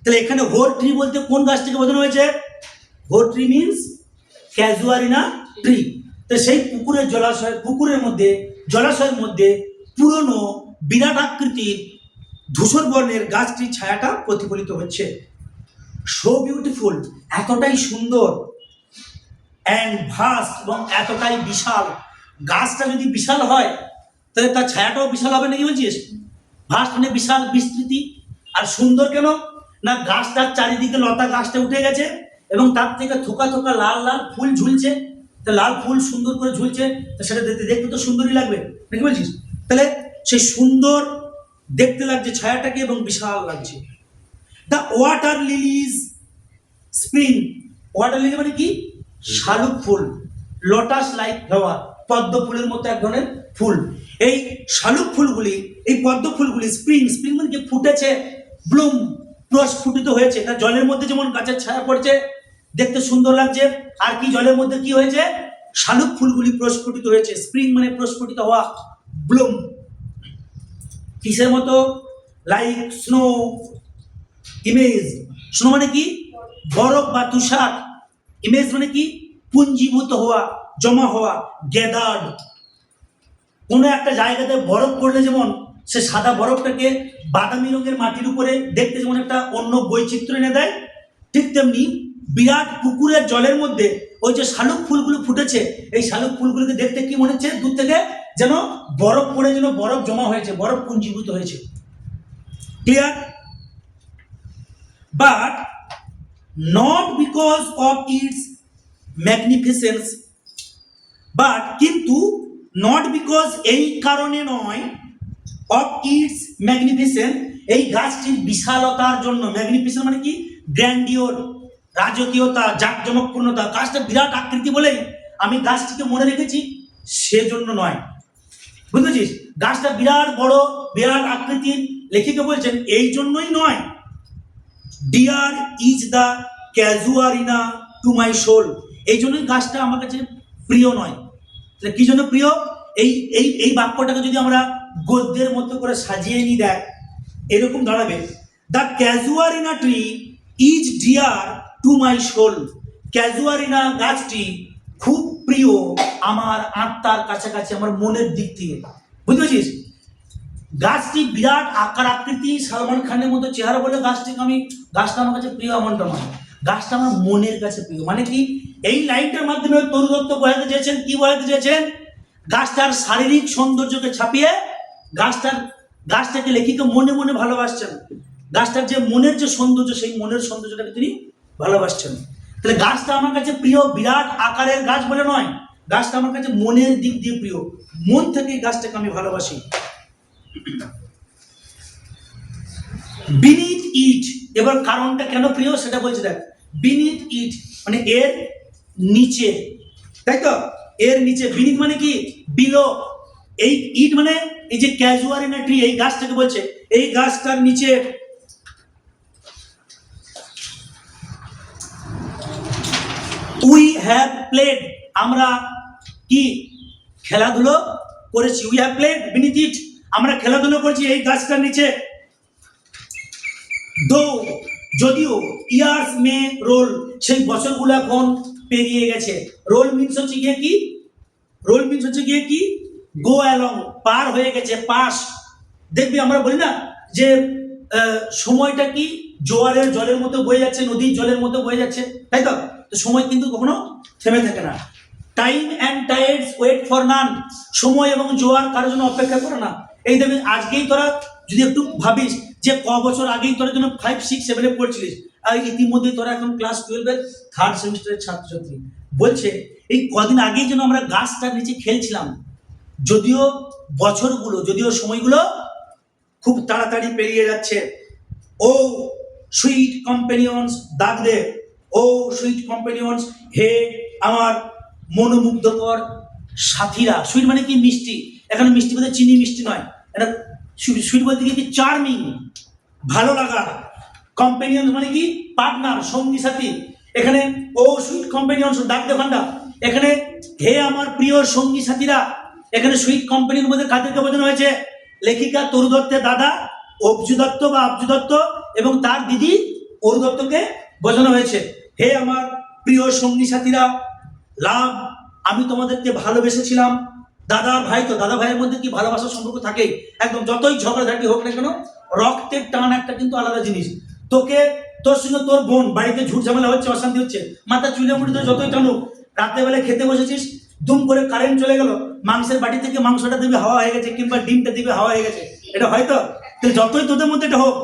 তাহলে এখানে হোর ট্রি বলতে কোন গাছটিকে বোঝানো হয়েছে, ভো ট্রি মিনস ক্যাজুয়ারিনা ট্রি। তো সেই পুকুরের মধ্যে জলাশয়ের মধ্যে পুরনো বিরাট আকৃতির ধূসর বর্ণের গাছটির ছায়াটা প্রতিফলিত হচ্ছে। সো বিউটিফুল, এতটাই সুন্দর, অ্যান্ড ভাস্ট, এবং এতটাই বিশাল। গাছটা যদি বিশাল হয় তাহলে তার ছায়াটাও বিশাল হবে নাকি বলছিস? ভাস্ট মানে বিশাল, বিস্তৃতি। আর সুন্দর কেন না, গাছটার চারিদিকে লতা গাছটা উঠে গেছে এবং তার থেকে থোকা থোকা লাল লাল ফুল ঝুলছে। তা লাল ফুল সুন্দর করে ঝুলছে, তো সেটা দেখতে দেখতে তো সুন্দরই লাগবে নাকি বলছিস? তাহলে সেই সুন্দর দেখতে লাগছে ছায়াটাকে এবং বিশাল লাগছে। The water লিলিজ spring. Water lily মানে কি? শালুক ফুল, লোটাস লাইক ফ্লাওয়ার, পদ্ম ফুলের মতো এক ধরনের ফুল। এই শালুক ফুলগুলি, এই পদ্ম ফুলগুলি স্প্রিং, স্প্রিং মানে কি? ফুটেছে, ব্লুম, প্রস্ফুটিত হয়েছে। তার জলের মধ্যে যেমন গাছের ছায়া পড়ছে, দেখতে সুন্দর লাগছে, আর কি জলের মধ্যে কি হয়েছে? শালুক ফুলগুলি প্রস্ফুটিত হয়েছে। স্প্রিং মানে প্রস্ফুটিত হওয়া, ব্লুম। কিসের মতো? Like snow image. স্নো মানে কি? বরফ বা তুষার। ইমেজ মানে কি? পুঞ্জীভূত হওয়া, জমা হওয়া, গ্যাদার্ড। কোনো একটা জায়গাতে বরফ পড়লে যেমন সে সাদা বরফটাকে বাদামি রঙের মাটির উপরে দেখতে যেমন একটা অন্য বৈচিত্র্য এনে দেয়, ঠিক তেমনি বিরাট পুকুরের জলের মধ্যে ওই যে শালুক ফুলগুলো ফুটেছে, এই শালুক ফুলগুলোকে দেখতে কি মনে হচ্ছে? দূর থেকে যেন বরফ পড়ে, যেন বরফ জমা হয়েছে, বরফ পুঞ্জীভূত হয়েছে। Clear? But not because of its magnificence, but কিন্তু নট বিকজ এই কারণে নয়, অফ ইটস ম্যাগনিফিসেন্স এই গাছটির বিশালতার জন্য। ম্যাগনিফিসেন্ট মানে কি? গ্র্যান্ডিওর, রাজকীয়তা, জাঁকজমকপূর্ণতা। গাছটা বিরাট আকৃতি বলেই আমি গাছটিকে মনে রেখেছি, সেজন্য নয়। বুঝেছিস? গাছটা বিরাট বড়, বিরাট আকৃতির, লেখিকা বলছেন এই জন্যই নয়। Dear is the casuarina to my soul, এই জন্যই গাছটা আমার কাছে প্রিয় নয়। কি জন্য প্রিয়? এই এই এই বাক্যটাকে যদি আমরা গদ্যের মতো করে সাজিয়ে নিই, দেখ এরকম দাঁড়াবে, the casuarina tree is dear to my soul. Casuarina গাছটি খুব প্রিয় আমার আত্মার কাছাকাছি, আমার মনের দিক থেকে। বুঝতে পেরেছিস? গাছটি বিরাট আকার আকৃতি, সালমান খানের মতো চেহারা বলে গাছটা আমার কাছে প্রিয় এমনটা নয়। গাছটা আমার মনের কাছে প্রিয়। মানে কি? এই লাইনটার মাধ্যমে তরু দত্ত বোঝাতে চেয়েছেন, কি বোঝাতে চেয়েছেন? গাছটার শারীরিক সৌন্দর্যকে ছাপিয়ে গাছটাকে লেখিকা মনে মনে ভালোবাসছেন। গাছটার যে মনের যে সৌন্দর্য, সেই মনের সৌন্দর্যটাকে তিনি ভালোবাসছেন। তাহলে গাছটা আমার কাছে প্রিয় বিরাট আকারের গাছ বলে নয়, গাছটা আমার কাছে মনের দিক দিয়ে প্রিয়, মন থেকে গাছটাকে আমি ভালোবাসি। বিনিথ ইট, এবার কারণটা কেন প্রিয় সেটা বলছি দেখ। বিনিথ ইট মানে এর নিচে, তাই তো? এর নিচে। বিনিথ মানে কি? বিলো। এই ইট মানে এই যে ক্যাজুয়ারিনা ট্রি, এই গাছটাকে বলছে, এই গাছটার নিচে উই হ্যাভ প্লেড, আমরা কি খেলাধুলো করেছি। উই হ্যাভ প্লেড বিনিথ ইট, আমরা খেলাধুলো করেছি এই গাছটার নিচে। দো, যদিও, ইয়ার্স মে রোল, সেই বছরগুলো এখন পেরিয়ে গেছে। রোল মিনস হচ্ছে গিয়ে কি? রোল মিনস হচ্ছে গিয়ে কি? গো অ্যালং, পার হয়ে গেছে, পাস। দেখবি আমরা বলি না যে সময়টা কি জোয়ারের জলের মতো বয়ে যাচ্ছে, নদীর জলের মতো বয়ে যাচ্ছে, তাই তো? তো সময় কিন্তু কখনো থেমে থাকে না। Time and tides wait for none, সময় এবং জোয়ার কারোর জন্য অপেক্ষা করে না। এই দেখবি আজকেই তোরা যদি একটু ভাবিস যে ক বছর আগেই তোরা জন্য 5, 6, 7 পড়ছিলিস, আর ইতিমধ্যে তোরা এখন ক্লাস 12-এর 3rd সেমিস্টারের ছাত্রছাত্রী। বলছে এই কদিন আগেই যেন আমরা গাছটার নিচে খেলছিলাম। যদিও বছরগুলো, যদিও সময়গুলো খুব তাড়াতাড়ি পেরিয়ে যাচ্ছে। ও সুইট কম্পেনিয়ন্স, ডাক দে, ও সুইট কম্পেনিয়ন্স, হে আমার মনোমুগ্ধকর সাথীরা। সুইট মানে কি? মিষ্টি। এখানে মিষ্টি বলতে চিনি মিষ্টি নয়, এটা সুইট বলতে কি? চার্মিং, ভালো লাগা। কম্পেনিয়ন্স মানে কি? পার্টনার, সঙ্গী সাথী। এখানে ও সুইট কম্পেনিয়ন্স, ডাক দে ভান্ডা। এখানে হে আমার প্রিয় সঙ্গী সাথীরা। এখানে সুইট কম্পেনিয়ন মধ্যে কাদেরকে বোঝানো হয়েছে? লেখিকা তরু দত্তের দাদা অবজু দত্ত বা আবজু দত্ত এবং তার দিদি অরু দত্তকে বোঝানো হয়েছে। হে আমার প্রিয় সঙ্গী সাথীরা, লাভ, আমি তোমাদেরকে ভালোবেসেছিলাম। দাদা ভাই, তো দাদা ভাইয়ের মধ্যে কি ভালোবাসার সম্পর্ক থাকে? একদম, যতই ঝগড়াঝাটি হোক না কেন, রক্তের টান একটা কিন্তু আলাদা জিনিস। তোকে, তোর সঙ্গে তোর বোন বাড়িতে ঝুট ঝামেলা হচ্ছে, অশান্তি হচ্ছে, মাথা চুলে মুড়ি ধরে যতই টানুক, রাত্রেবেলায় খেতে বসেছিস, দুম করে কারেন্ট চলে গেল, মাংসের বাটি থেকে মাংসটা দিবে হাওয়া হয়ে গেছে, কিংবা ডিমটা দিবে হাওয়া হয়ে গেছে, এটা হয়তো, তাহলে যতই তোদের মধ্যে এটা হোক,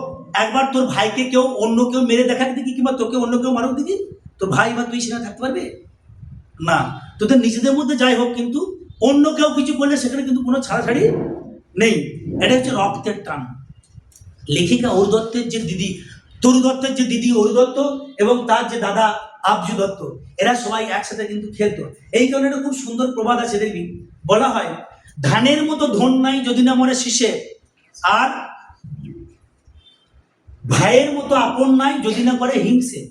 একবার তোর ভাইকে কেউ অন্য কেউ মেরে দেখাতে দেখি, কিংবা তোকে অন্য কেউ মারুক দেখি, তোর ভাই বা তুই সেখানে থাকতে পারবে না। তোদের নিজেদের মধ্যে যাই হোক, কিন্তু অন্য কেউ কিছু করলে সেখানে কিন্তু কোনো ছাড়াছাড়ি নেই। এটা হচ্ছে রক্তের টান। লেখিকা অরু দত্তের যে দিদি, তরু দত্তের যে দিদি অরু দত্ত এবং তার যে দাদা আবজু দত্ত, এরা সবাই একসাথে কিন্তু খেলতো। এই কারণে একটা খুব সুন্দর প্রবাদ আছে, দেখবি বলা হয়, ধানের মতো ধন নাই যদি না মরে শীষে, আর ভাইয়ের মতো আপন নাই যদি না করে হিংসে।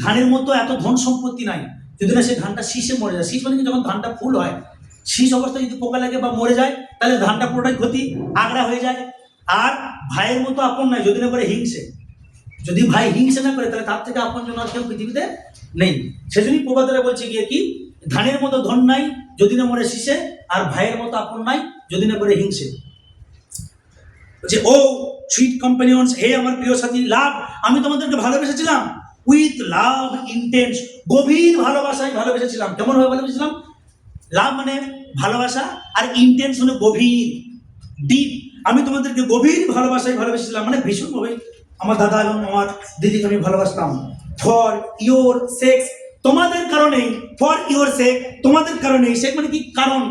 ধানের মতো এত ধন সম্পত্তি নাই যদি না সে ধানটা শীষে মরে যায়। শীষ মানে কি, যখন ধানটা ফুল হয়, শীষ অবস্থায় যদি পোকা লাগে বা মরে যায়, তাহলে ধানটা পুরোটাই ক্ষতি, আগড়া হয়ে যায়। আর ভাইয়ের মতো আপন নাই যদি না করে হিংসে। যদি ভাই হিংসে না করে, তাহলে তার থেকে আপন জন আর কেউ পৃথিবীতে নেই। সেজন্যই প্রবাদরা বলছে গিয়ে কি, ধানের মতো ধন নাই যদি না মরে শীষে, আর ভাইয়ের মতো আপন নাই যদি না করে হিংসে। বলছে, ও সুইট কম্পানিয়ন্স, হে আমার প্রিয় সাথী, লাভ, আমি তোমাদেরকে ভালোবেসেছিলাম উইথ লাভ ইন্টেন্স, গভীর ভালোবাসায় ভালোবেসেছিলাম। কেমন ভাবে ভালোবেসেছিলাম? লাভ মানে ভালোবাসা, আর ইন্টেন্স মানে গভীর, ডিপ। আমি তোমাদেরকে গভীর ভালোবাসায় ভালোবেসেছিলাম, মানে ভীষণভাবে আমার দাদা এবং আমার দিদিকে আমি ভালোবাসতাম। ফর ইওর সেক্স, তোমাদের কারণেই, ফর ইওর সেক, তোমাদের কারণেই, সেক মানে কি, কারণ,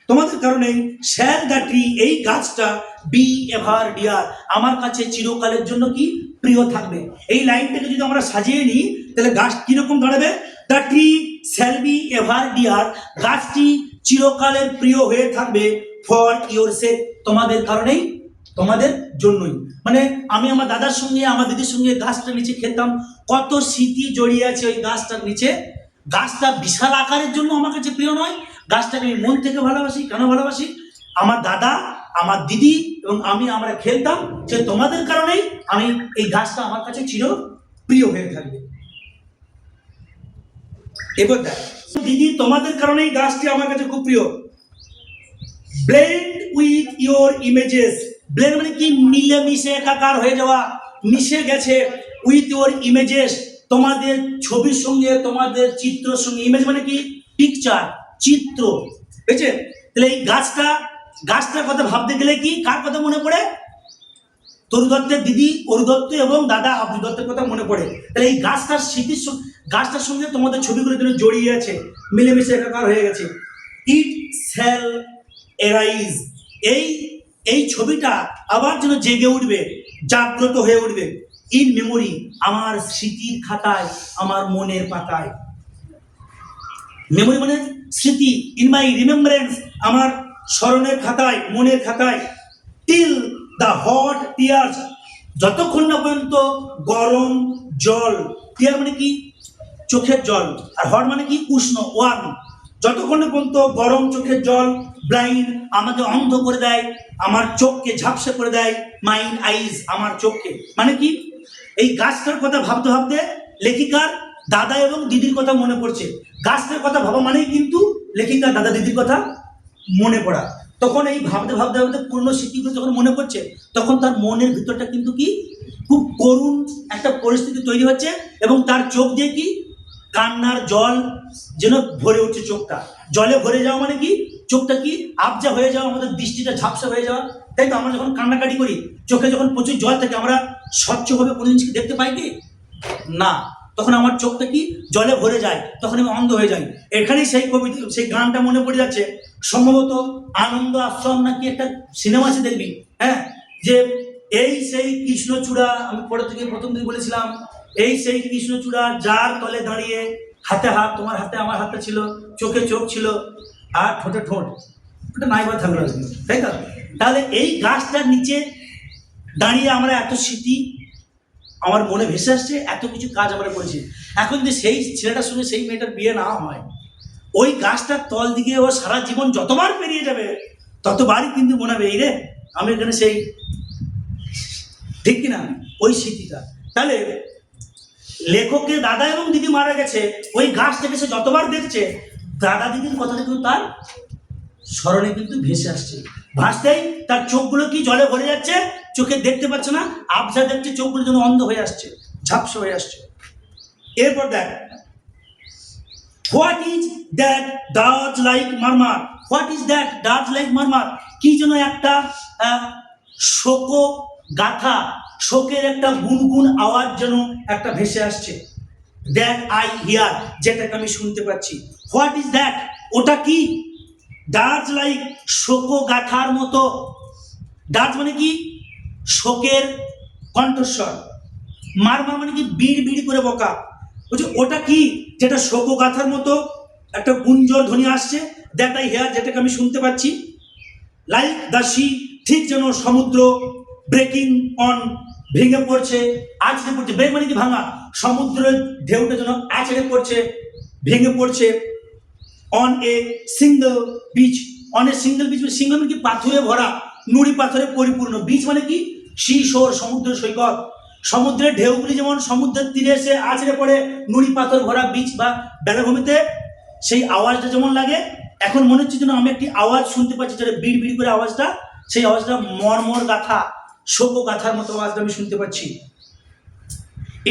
তোমাদের কারণেই, শ্যাল দ্য ট্রি, এই গাছটা, বি এভার ডিয়ার, আমার কাছে চিরকালের জন্য কি প্রিয় থাকবে। এই লাইনটাকে যদি আমরা সাজিয়ে নিই, তাহলে গাছ কিরকম দাঁড়াবে? The tree shall be ever dear, গাছটি চিরকালের প্রিয় হয়ে থাকবে, ফর ইওর সেক, তোমাদের কারণেই, তোমাদের জন্যই। মানে আমি আমার দাদার সঙ্গে, আমার দিদির সঙ্গে গাছটার নিচে খেলতাম, কত স্মৃতি জড়িয়ে আছে ওই গাছটার নিচে। গাছটা বিশাল আকারের জন্য আমার কাছে প্রিয় নয়, গাছটাকে আমি মন থেকে ভালোবাসি। কেন ভালোবাসি? আমার দাদা, আমার দিদি এবং আমরা খেলতাম, সে তোমাদের কারণেই আমি, এই গাছটা আমার কাছে চির প্রিয় হয়ে থাকবে। এবার দেখ, দিদি, তোমাদের কারণেই গাছটি আমার কাছে খুব প্রিয়। Blend with your images, blend মানে কি, মিলে মিশে একাকার হয়ে যাওয়া, মিশে গেছে। উইথ ইওর ইমেজেস, তোমাদের ছবির সঙ্গে, তোমাদের চিত্রের সঙ্গে। ইমেজ মানে কি, পিকচার, চিত্র, বুঝেছে? তাহলে এই গাছটার কথা ভাবতে গেলে কি, কার কথা মনে পড়ে? তরু দত্তের দিদি অরু দত্ত এবং দাদা আবজু দত্তের কথা মনে পড়ে। তাহলে এই গাছটার স্মৃতির, গাছটার সঙ্গে তোমাদের ছবিগুলো যেন জড়িয়ে আছে, মিলেমিশে একাকার হয়ে গেছে। ইট শ্যাল এরাইজ, এই ছবিটা আবার যেন জেগে উঠবে, জাগ্রত হয়ে উঠবে। ইন মেমোরি, আমার স্মৃতির খাতায়, আমার মনের পাতায়। মেমোরি মানে স্মৃতি, ইন মাই রিমেম্বারেন্স, আমার স্মরণের খাতায়, মনের খাতায়। টিল দ্য হট টিয়ার্স, যতক্ষণ না পর্যন্ত গরম জল, টিয়ার মানে কি, চোখের জল, আর হট মানে কি, উষ্ণ, ওয়ার্ম, যতক্ষণ না পর্যন্ত গরম চোখের জল, ব্লাইন্ড, আমাকে অন্ধ করে দেয়, আমার চোখকে ঝাপসা করে দেয়, মাইন্ড আইজ, আমার চোখকে। মানে কি, এই গাছটার কথা ভাবতে ভাবতে লেখিকার দাদা এবং দিদির কথা মনে পড়ছে। গাছটার কথা ভাবা মানেই কিন্তু লেখিকার দাদা দিদির কথা মনে পড়া। তখন এই ভাবতে ভাবতে ভাবতে পুরনো স্মৃতিগুলো যখন মনে পড়ছে, তখন তার মনের ভিতরটা কিন্তু কি, খুব করুণ একটা পরিস্থিতি তৈরি হচ্ছে, এবং তার চোখ দিয়ে কি, কান্নার জল যেন ভরে উঠছে। চোখটা জলে ভরে যাওয়া মানে কি, চোখটা কি, আবজা হয়ে যাওয়া, আমাদের দৃষ্টিটা ঝাপসা হয়ে যাওয়া। তাই তো আমরা যখন কান্নাকাটি করি, চোখে যখন প্রচুর জল থাকে, আমরা স্বচ্ছভাবে কোনো জিনিসকে দেখতে পাই কি না, তখন আমার চোখটা কি, জলে ভরে যায়, তখন আমি অন্ধ হয়ে যাই। এখানেই সেই কবিতা, সেই গানটা মনে পড়ে যাচ্ছে। সম্ভবত আনন্দ আশ্রম নাকি একটা সিনেমা আছে, দেখবি, হ্যাঁ, যে এই সেই কৃষ্ণচূড়া, আমি পরে থেকে প্রথম দিন বলেছিলাম, এই সেই কৃষ্ণচূড়া, যার তলে দাঁড়িয়ে হাতে হাত, তোমার হাতে আমার হাতে ছিল, চোখে চোখ ছিল, আর ঠোঁটে ঠোঁট, ওটা নাই বা থাকলো, তাই না? তাহলে এই গাছটার নিচে দাঁড়িয়ে আমরা এত স্মৃতি আমার মনে ভেসে আসছে, এত কিছু কাজ আমরা করেছি। এখন যদি সেই ছেলেটার সঙ্গে সেই মেয়েটার বিয়ে না হয়, ওই গাছটার তল দিকে ও সারা জীবন যতবার পেরিয়ে যাবে, ততবারই কিন্তু মনে হবে, এই রে, আমি এখানে সেই, ঠিক কিনা, ওই স্মৃতিটা। তাহলে লেখকের দাদা এবং দিদি মারা গেছে, ওই গাছ থেকে সে যতবার দেখছে দাদা দিদির কথাটা কিন্তু তার স্মরণে কিন্তু ভেসে আসছে। ভাসতেই তার চোখগুলো কি জলে ভরে যাচ্ছে, চোখে দেখতে পাচ্ছে না, আবজা দেখছে, চোখগুলো যেন অন্ধ হয়ে আসছে, ঝাপসা হয়ে আসছে। এরপর দেখ, what is that dirge like murmur, what is that dirge like murmur, কি যেন একটা শোক গাথা, শোকের একটা গুনগুন আওয়াজ যেন একটা ভেসে আসছে। দ্যাট আই হিয়ার, যেটাকে আমি শুনতে পাচ্ছি। হোয়াট ইজ দ্যাট, ওটা কি? ডাজ লাইক, শোক গাথার মতো। ডাজ মানে কি? শোকের কণ্ঠস্বর। মারমার মানে কি? বিড় বিড় করে বকা। বলছে ওটা কি যেটা শোক গাথার মতো একটা গুঞ্জর ধ্বনি আসছে? দ্যাট আই হিয়ার, যেটাকে আমি শুনতে পাচ্ছি। লাইক দ্য সি, ঠিক যেন সমুদ্র। ব্রেকিং অন, ভেঙে পড়ছে, আছড়ে পড়ছে। ব্রেক মানে কি? ভাঙা। সমুদ্রের ঢেউটা যেন আছড়ে পড়ছে, ভেঙে পড়ছে। On a single beach, on a single beach, single মানে কি? পাথরে ভরা, নুড়ি পাথরে পরিপূর্ণ। বিচ মানে কি? সি শোর, সমুদ্র সৈকত। সমুদ্রের ঢেউগুলি যেমন সমুদ্রের তীরে এসে আছড়ে পড়ে নুড়ি পাথর ভরা বিচ বা বেলাভূমিতে, সেই আওয়াজটা যেমন লাগে, এখন মনে হচ্ছে যেন আমি একটি আওয়াজ শুনতে পাচ্ছি, যেটা বিড় বিড় করে আওয়াজটা, সেই আওয়াজটা মর্মর গাথা, শোক গাথার মতো আওয়াজটা আমি শুনতে পাচ্ছি।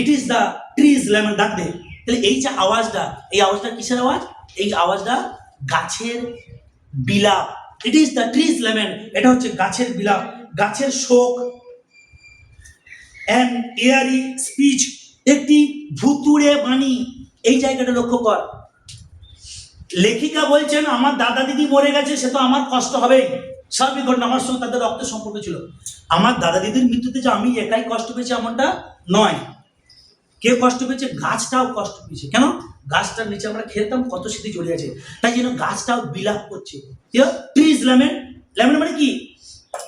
It is the trees lemon, ডাক দে। তাহলে এই যে আওয়াজটা, এই আওয়াজটা কিসের আওয়াজ? এই আওয়াজটা গাছের বিলাপ। It is the trees lemon, এটা হচ্ছে গাছের বিলাপ, গাছের শোক। অ্যান এয়ারি স্পিচ, একটি ভুতুড়ে বাণী। এই জায়গাটা লক্ষ্য কর। লেখিকা বলছেন আমার দাদা দিদি মরে গেছে, সে তো আমার কষ্ট হবেই, স্বাভাবিক ঘটনা। আমার সঙ্গে তাদের রক্তের সম্পর্ক ছিল। আমার দাদা দিদির মৃত্যুতে যে আমি একাই কষ্ট পেয়েছি এমনটা নয়, কে কষ্ট পেয়েছে? গাছটাও কষ্ট পেয়েছে। কেন? গাছটার নিচে আমরা খেলতাম, কত স্মৃতি জড়িয়ে আছে, তাই জন্য গাছটাও বিলাপ করছে। ট্রিজ লেমন, লেমন মানে কি?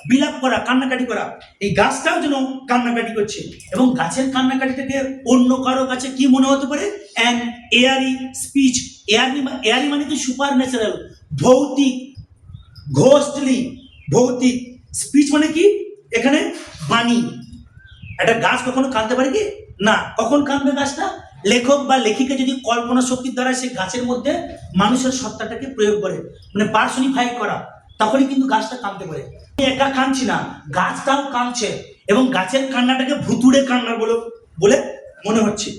বিলাপ করা, কান্নাকাটি করা। এই গাছটাও যেন কান্নাকাটি করছে, এবং গাছের কান্নাকাটিটাকে অন্য কারো কাছে কি মনে হতে পারে? An Airee speech. এয়ারি মানে কি? সুপার ন্যাচারাল, ভৌতিক, ঘোস্টলি, ভৌতিক। স্পিচ মানে কি? এখানে বাণী। একটা গাছ কখনো কাঁদতে পারে কি? না। কখন কাঁদবে গাছটা? লেখক বা লেখিকা যদি কল্পনা শক্তির দ্বারা সেই গাছের মধ্যে মানুষের সত্তাটাকে প্রয়োগ করে, মানে পার্সনিফাই করা, তখনই কিন্তু গাছটা কাঁদতে পারে। একা কাঁদছি না, গাছটাও কাঁদছে, এবং গাছের কান্নাটাকে ভুতুড়ে কান্না বলে মনে হচ্ছে।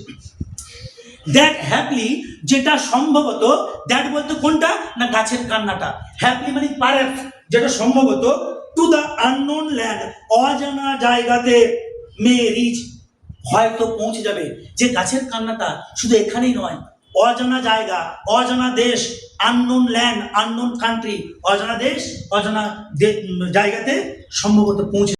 দ্যাট হ্যাপলি, যেটা সম্ভবত, দ্যাট বলতে কোনটা? না গাছের কান্নাটা। হ্যাপলি মানে পারহ্যাপস, যেটা সম্ভবত, টু দ্য আননোন ল্যান্ড, অজানা জায়গাতে, মে রিচ, হয়তো পৌঁছে যাবে। যে গাছের কান্নাটা শুধু এখানেই নয়, অজানা জায়গা, অজানা দেশ, আননোন ল্যান্ড, আননোন কান্ট্রি, অজানা দেশ, অজানা জায়গাতে সম্ভবত পৌঁছে